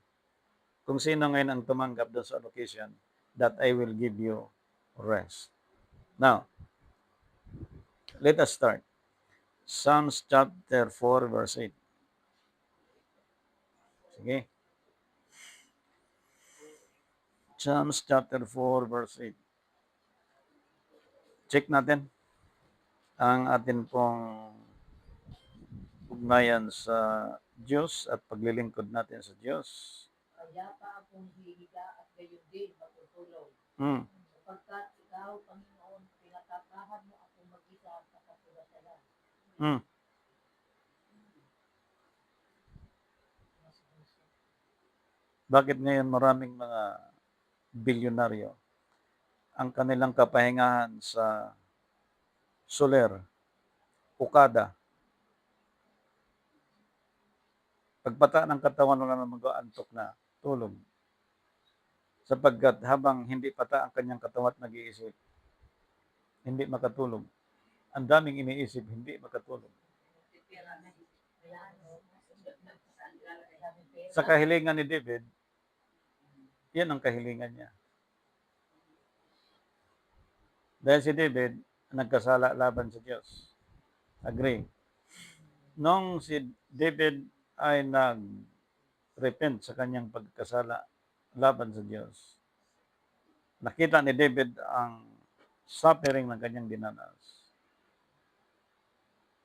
Kung sino ngayon ang tumanggap doon sa location, that I will give you rest. Now, let us start. Psalms chapter 4, verse 8. Sige. Psalms chapter 4, verse 8. Check natin ang atin pong ugnayan sa Diyos at paglilingkod natin sa Diyos. Kaya pa akong hihiga at gayon din matutulog. Hmm. Sapagkat ikaw, Panginoon, pinatatahan mo akong mag-isa sa kasulasalan. Hmm. Bakit ngayon maraming mga bilyonaryo ang kanilang kapahingahan sa Soler, Okada? Pagpata ng katawan, wala na mag-aantok na, tulog. Sapagkat habang hindi pata ang kanyang katawan at nag-iisip, hindi makatulog. Ang daming iniisip, hindi makatulog. Sa kahilingan ni David, yan ang kahilingan niya. Dahil si David, nagkasala laban sa Diyos. Agree. Nung si David ay nag-repent sa kanyang pagkasala laban sa Diyos, nakita ni David ang suffering ng kanyang dinanas.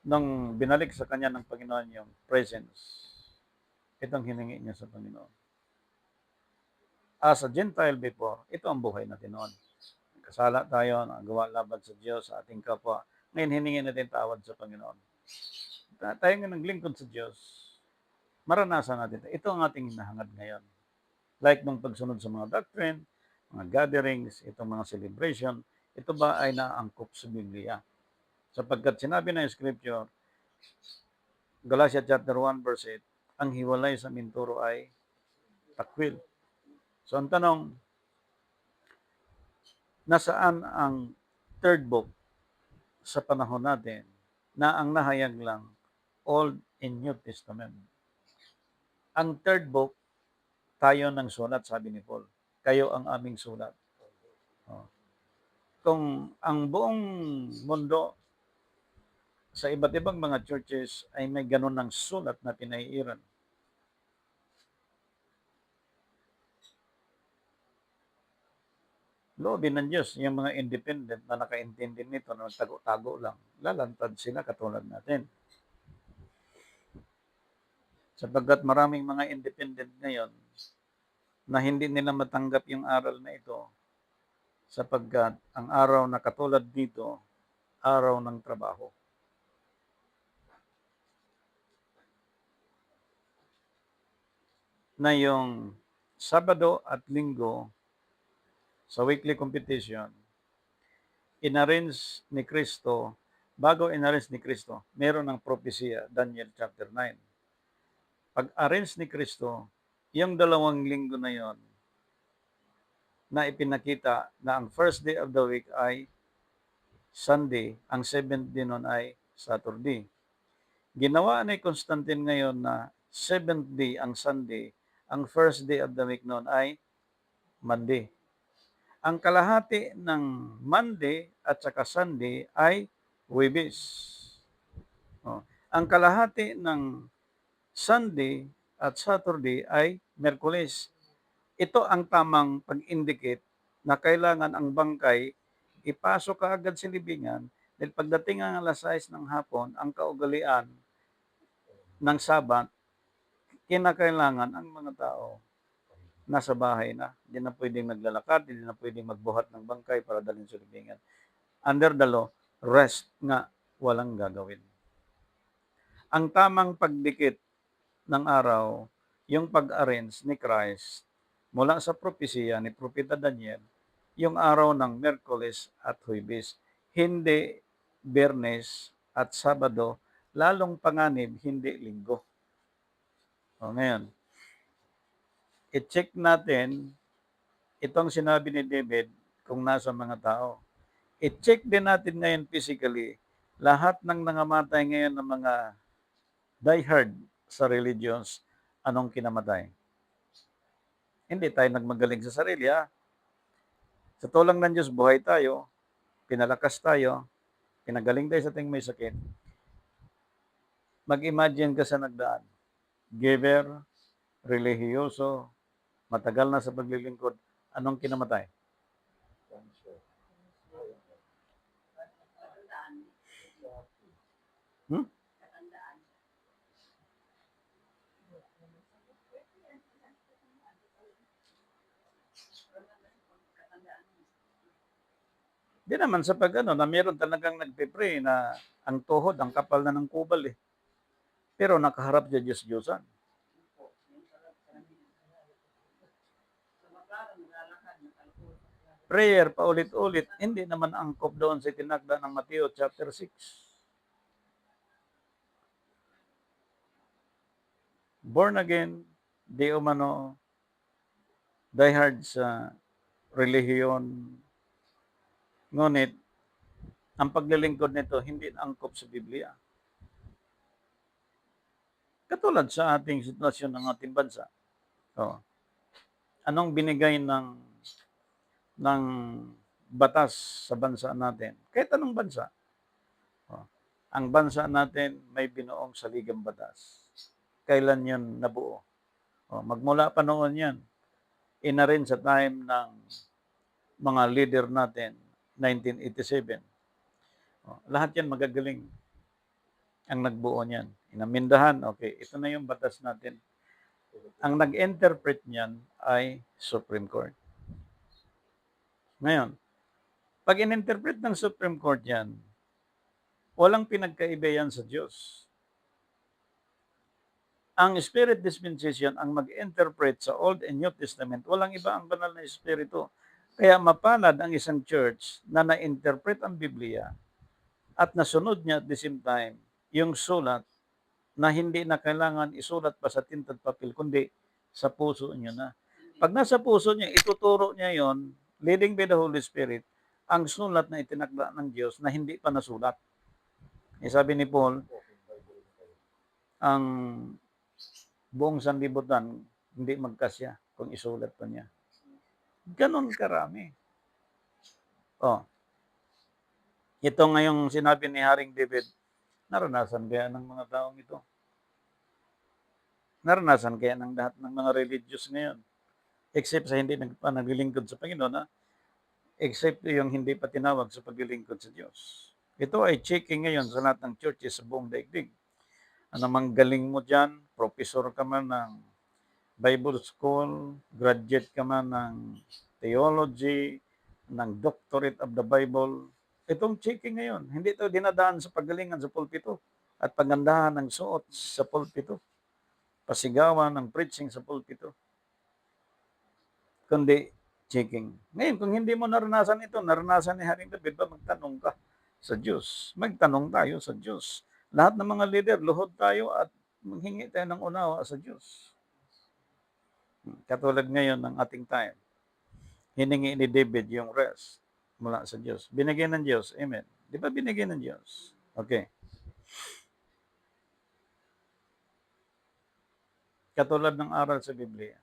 Nung binalik sa kanya ng Panginoon yung presence, itong hiningi niya sa Panginoon. As a Gentile before, ito ang buhay natin noon. Kasala tayo, nagawa laban sa Diyos, sa ating kapwa. Ngayon, hiningi natin tawad sa Panginoon. Tayo nga naglingkod sa Diyos, maranasan natin. Ito ang ating hinahangad ngayon. Like nung pagsunod sa mga doctrine, mga gatherings, itong mga celebration, ito ba ay naangkop sa Biblia? Sapagkat sinabi ng Scripture, Galatians chapter 1 verse 8, ang hiwalay sa minturo ay takwil. So ang tanong, nasaan ang third book sa panahon natin na ang nahayag lang Old and New Testament? Ang third book, tayo ng sulat, sabi ni Paul. kayo ang aming sulat. Oh. Kung ang buong mundo sa iba't ibang mga churches ay may ganun ng sulat na pinaiiran, loobin ng Diyos, yung mga independent na nakaintindi nito na nagtago-tago lang, lalantad sila katulad natin. Sapagkat maraming mga independent ngayon na hindi nila matanggap yung aral na ito sapagkat ang araw na katulad dito, araw ng trabaho. Na yung Sabado at Linggo sa weekly competition, inarrange ni Kristo, bago inarrange ni Kristo, meron ng propesya, Daniel chapter 9. Pag-arrange ni Kristo, yung 2 linggo na yon na ipinakita na ang first day of the week ay Sunday, ang 7th day nun ay Saturday. Ginawa ni Constantine ngayon na 7th day ang Sunday, ang first day of the week nun ay Monday. Ang kalahati ng Monday at saka Sunday ay Huwebes. Ang kalahati ng Sunday at Saturday ay Miyerkules. Ito ang tamang pag-indicate na kailangan ang bangkay ipasok kaagad sa libingan dahil pagdating ng alas 6 ng hapon, ang kaugalian ng Sabat, kinakailangan ang mga tao nasa bahay na. Hindi na pwedeng naglalakad, hindi na pwedeng magbuhat ng bangkay para dalhin sa libingan. Under the law, rest nga walang gagawin. Ang tamang pagdikit ng araw, yung pag-arrange ni Christ mula sa propesya ni Propeta Daniel, yung araw ng Miyerkules at Huwebes, hindi Biyernes at Sabado, lalong panganib, hindi Linggo. Ngayon, i-check natin itong sinabi ni David kung nasa mga tao. I-check din natin ngayon physically, lahat ng nangamatay ngayon ng mga diehard sa religions, anong kinamatay? Hindi tayo nagmagaling sa sarili, ha? Sa tulang ng Diyos, buhay tayo, pinalakas tayo, pinagaling tayo sa ating may sakit. Mag-imagine ka sa nagdaan. Giver, relihiyoso, matagal na sa paglilingkod, anong kinamatay? Hmm? Di naman sa na meron talagang nagpe-pray na ang tuhod, ang kapal na ng kubal eh. Pero nakaharap sa Diyos-Diyosan. Prayer paulit-ulit, hindi naman angkop doon sa tinakda ng Mateo chapter 6. Born again, di umano, diehard sa relihiyon, ngunit ang paglilingkod nito hindi angkop sa Biblia. Katulad sa ating sitwasyon ng ating bansa. Anong binigay ng batas sa bansa natin? Kahit anong bansa. Ang bansa natin may binuong saligang batas. Kailan yun nabuo? Magmula pa noon yan. Ina rin sa time ng mga leader natin, 1987. Lahat yan magagaling ang nagbuo niyan. Inamindahan, okay, ito na yung batas natin. Ang nag-interpret niyan ay Supreme Court. Ngayon, pag in-interpret ng Supreme Court yan, walang pinagkaiba yan sa Diyos. Ang Spirit Dispensation ang mag-interpret sa Old and New Testament, walang iba ang banal na Espiritu. Kaya mapalad ang isang church na na-interpret ang Biblia at nasunod niya at the same time yung sulat na hindi na kailangan isulat pa sa tinta at papel, kundi sa puso niya na. Pag nasa puso niya, ituturo niya yon, leading by the Holy Spirit, ang sulat na itinakda ng Diyos na hindi pa nasulat. Sabi ni Paul, ang buong sanlibutan hindi magkasya kung isulat pa niya. Ganon karami. Oh, ito ngayong sinabi ni Haring David, naranasan kaya ng mga taong ito? Naranasan kaya ng lahat ng mga religious ngayon? Except sa hindi naglilingkod sa Panginoon, ha? Except yung hindi pa tinawag sa paglilingkod sa Diyos. Ito ay checking ngayon sa lahat ng churches sa buong daigdig. Ano mang galing mo dyan, professor ka man ng Bible School, graduate ka man ng theology, ng doctorate of the Bible, itong checking ngayon, hindi ito dinadaan sa pagalingan sa pulpito at pagandahan ng suot sa pulpito, pasigawan ng preaching sa pulpito, kundi checking. Ngayon, kung hindi mo naranasan ito, naranasan ni Haring David ba, magtanong ka sa Diyos. Magtanong tayo sa Diyos. Lahat ng mga leader, luhod tayo at manghingi tayo ng unawa sa Diyos. Katulad ngayon ng ating time, hiningi ni David yung rest mula sa Diyos. Binigyan ng Diyos. Amen. Di ba binigyan ng Diyos? Okay. Katulad ng aral sa Biblia,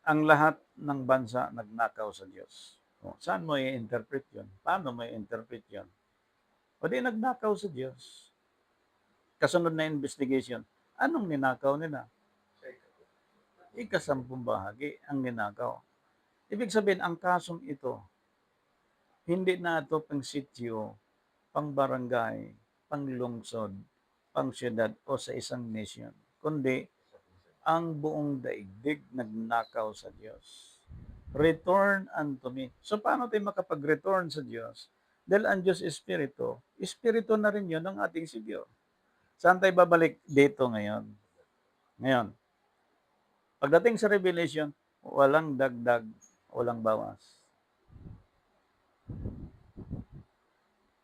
ang lahat ng bansa nagnakaw sa Diyos. O, saan mo i-interpret yun? Paano mo i-interpret yun? O di nagnakaw sa Diyos. Kasunod na investigation, anong ninakaw nila? Ikasampung bahagi ang ninakaw. Ibig sabihin, ang kasong ito, hindi na ito pang sityo, pang barangay, pang lungsod, pang syudad o sa isang nation, kundi ang buong daigdig nagnakaw sa Diyos. Return unto me. So paano tayo makapag-return sa Diyos? Dahil ang Diyos Espiritu, Espiritu na rin yun ng ating Savior. Saan tayo babalik? Dito ngayon. Ngayon, pagdating sa Revelation, walang dagdag, walang bawas.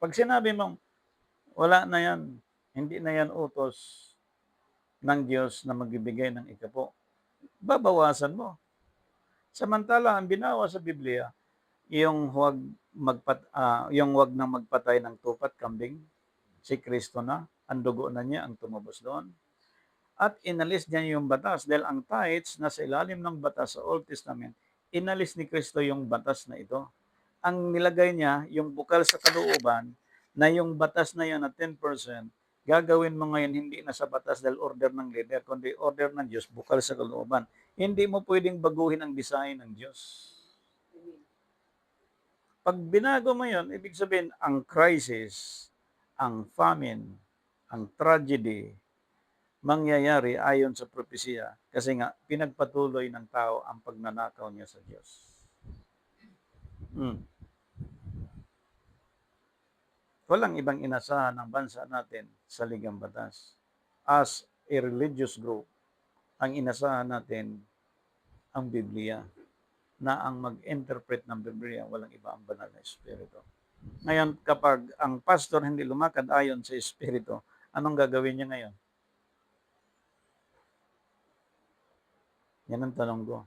Pag sinabi mong, wala na yan, hindi na yan utos ng Diyos na magbibigay ng ikapo, babawasan mo. Samantala, ang binawa sa Biblia, yung yung wag na magpatay ng tupat kambing, si Kristo na, ang dugo na niya ang tumubos doon. At inalis niya yung batas dahil ang tithes na sa ilalim ng batas sa Old Testament, inalis ni Kristo yung batas na ito. Ang nilagay niya, yung bukal sa kalooban, na yung batas na yan na 10%, gagawin mo ngayon hindi na sa batas dahil order ng leader, kundi order ng Diyos, bukal sa kalooban. Hindi mo pwedeng baguhin ang design ng Diyos. Pag binago mo yun, ibig sabihin, ang crisis, ang famine, ang tragedy, mangyayari ayon sa propesya kasi nga pinagpatuloy ng tao ang pagnanakaw niya sa Diyos. Walang ibang inasahan ng bansa natin sa ligang batas. As a religious group, ang inasahan natin ang Biblia na ang mag-interpret ng Biblia, walang iba ang banal na Espiritu. Ngayon, kapag ang pastor hindi lumakad ayon sa Espiritu, anong gagawin niya ngayon? Yan ang tanong ko.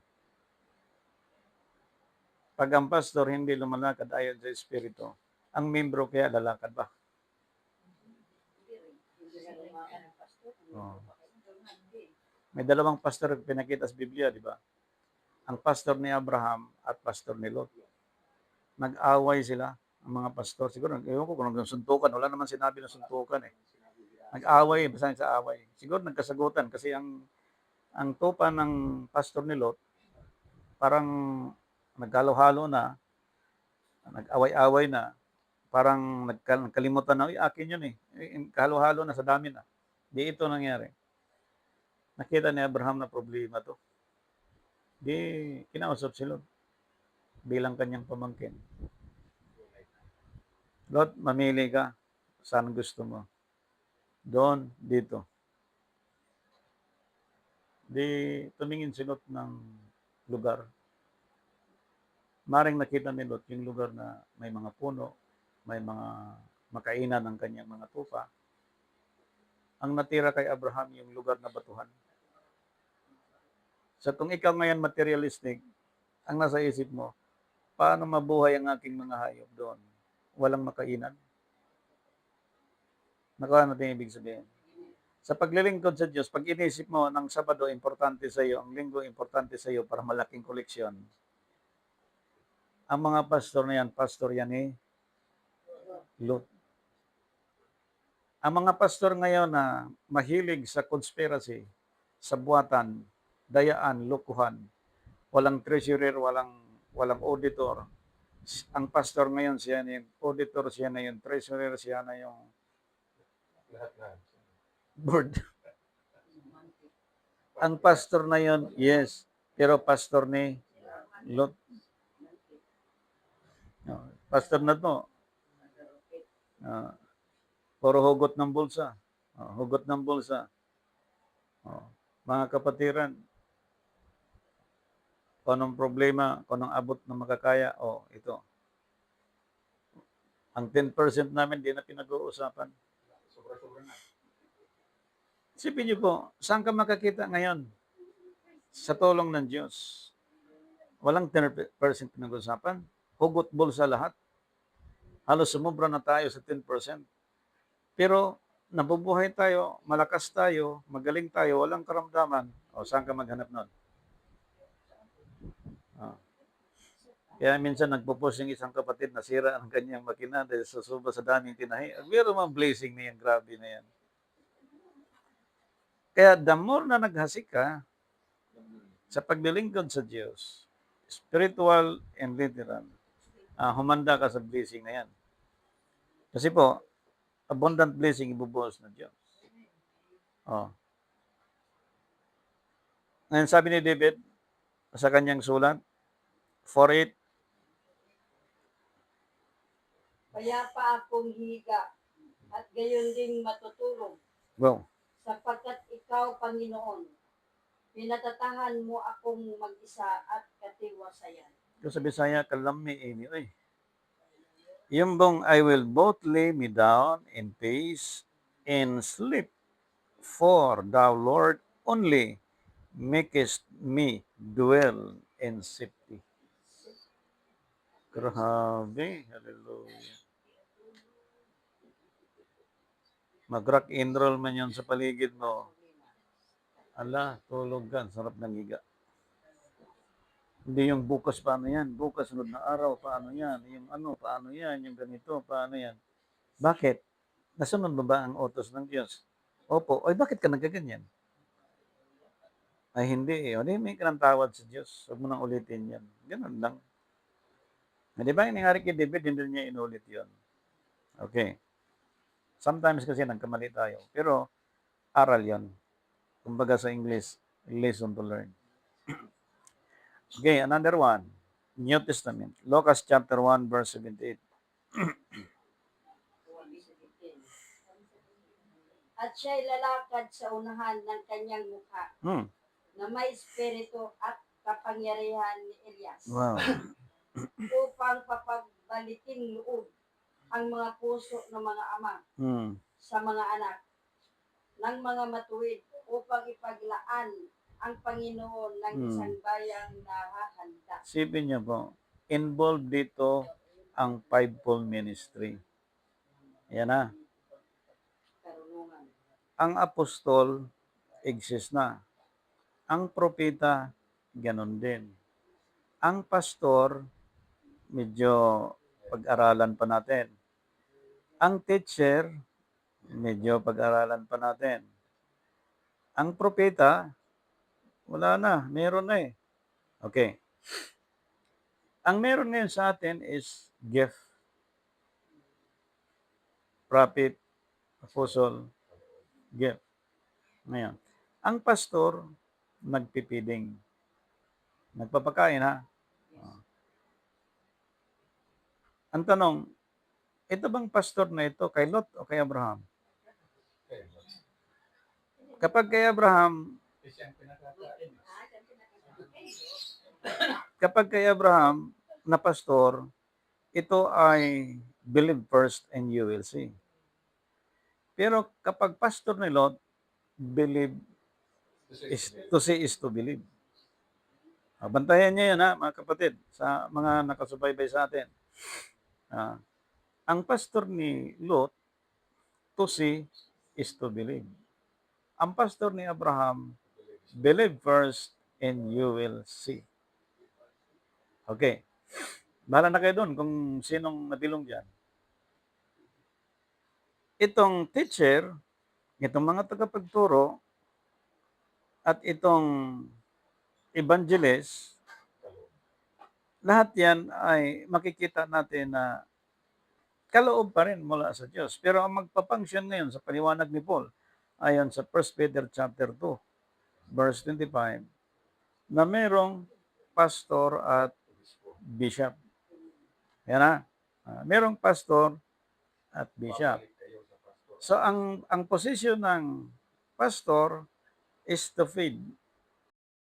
Pag ang pastor hindi lumalakad ayon sa Espiritu, ang membro kaya lalakad ba? Oh. May dalawang pastor pinakita sa Biblia, di ba? Ang pastor ni Abraham at pastor ni Lot. Nag-away sila, ang mga pastor. Siguro, ewan ko kung nagsuntukan. Wala naman sinabi na suntukan eh. Nag-away, basta sa away. Siguro nagkasagutan kasi ang tupa ng pastor ni Lot, parang nagkalo-halo na, nag-away-away na, parang nagkalimutan na, akin yun eh. Halo-halo na sa dami na. Di ito nangyari. Nakita ni Abraham na problema to. Di kinausap si Lot bilang kanyang pamangkin. Lot, mamili ka. Saan gusto mo? Doon, dito. Di tumingin si Lot ng lugar. Maring nakita ni Lot yung lugar na may mga puno, may mga makainan ng kanyang mga tupa. Ang natira kay Abraham yung lugar na batuhan. So kung ikaw ngayon materialistic, ang nasa isip mo, paano mabuhay ang aking mga hayop doon? Walang makainan. Nakuha natin ibig sabihin. Sa paglilingkod sa Diyos, pag inisip mo ng Sabado importante sa iyo, ang Linggo importante sa iyo para malaking koleksyon, ang mga pastor yan ni Lot. Ang mga pastor ngayon na mahilig sa conspiracy, sa buwatan, dayaan, lokohan, walang treasurer, walang auditor. Ang pastor ngayon, siya na yung auditor, siya na yung treasurer, siya na yung Lahat. board. Ang pastor na yon, yes, pero pastor ni Lot. Pastor na to, ah, puro hugot ng bulsa. Hugot ng bulsa. Mga kapatiran, kung anong problema, kung anong abot na makakaya, ito. Ang 10% namin, di na pinag-uusapan. Sobra-sobra na. Isipin niyo po, saan ka makakita ngayon? Sa tulong ng Diyos. Walang 10% pinag-uusapan. Hugot bulsa lahat. Halos sumubra na tayo sa 10%. Pero nabubuhay tayo, malakas tayo, magaling tayo, walang karamdaman. Saan ka maghanap nun? Kaya minsan nagpo-post yung isang kapatid, nasira ang kanyang makina dahil sa sobra sa daming tinahi. Meron mang blessing na yan, grabe na yan. Kaya the more na naghasik ka sa paglilingkod sa Diyos, spiritual and literal, humanda ka sa blessing na yan. Kasi po, abundant blessing ibubuhos ng Diyos. Ngayon sabi ni David sa kanyang sulat, for it, Kaya pa akong higa at gayon ding matutulog wow, sapagkat ikaw, Panginoon, pinatatahan mo akong mag-isa at katiwasayan. ito sa Bisaya, kalami ini, yung bang I will both lay me down in peace and sleep, for thou, Lord, only makest me dwell in safety. Grabe, hallelujah. Mag-rock and roll man yun sa paligid mo. Ala, tulog ka, sarap ng higa. Hindi yung bukas paano yan, bukas sunod na araw paano yan, yung paano yan, yung ganito, paano yan. Bakit? Nasunod mo ba ang utos ng Diyos? Opo. Ay, bakit ka nagkaganyan? Ay, hindi eh. O, di may ka ng tawad sa Diyos. Huwag mo nang ulitin yan. Ganun lang. Di ba yung nangyari kay David, hindi niya inulit yon. Okay. Sometimes kasi nagkamali tayo. Pero, aral yon. Kumbaga sa English, lesson to learn. Okay, another one. New Testament. Lucas chapter 1, verse 78. At siya'y lalakad sa unahan ng kanyang mukha na may espiritu at kapangyarihan ni Elias. Wow. Upang papagbalikin loob ang mga puso ng mga ama sa mga anak ng mga matuwid upang ipaglaan ang Panginoon ng isang bayang nahahanda. Sipin niyo po, involved dito ang fivefold ministry. Ayan na. Karunungan. Ang apostol, exist na. Ang propeta, ganon din. Ang pastor, medyo pag-aralan pa natin. Ang teacher, medyo pag-aralan pa natin. Ang propeta, wala na, meron na eh. Okay. Ang meron ngayon sa atin is gift. Prophet, apostle, gift. Ngayon, ang pastor, nagpipiding. Nagpapakain ha. Ang tanong, ito bang pastor na ito kay Lot o kay Abraham? Okay. Kapag kay Abraham, Siyang pinakakain. kapag kay Abraham na pastor, ito ay believe first and you will see. Pero kapag pastor ni Lot, believe is to see is to believe. Bantayan niyo yan ha, mga kapatid, sa mga nakasubaybay sa atin. Ang pastor ni Lot, to see is to believe. ang pastor ni Abraham, believe first and you will see. Okay. Bahala na kayo doon kung sinong nabilong dyan. Itong teacher, itong mga tagapagturo, at itong evangelist, lahat yan ay makikita natin na kaloob pa rin mula sa Diyos. Pero ang magpapunction ngayon sa paliwanag ni Paul, ayon sa 1 Peter chapter 2, verse 25, na merong pastor at bishop. Yan na. Merong pastor at bishop. Babalik kayo sa pastor. So ang posisyon ng pastor is to feed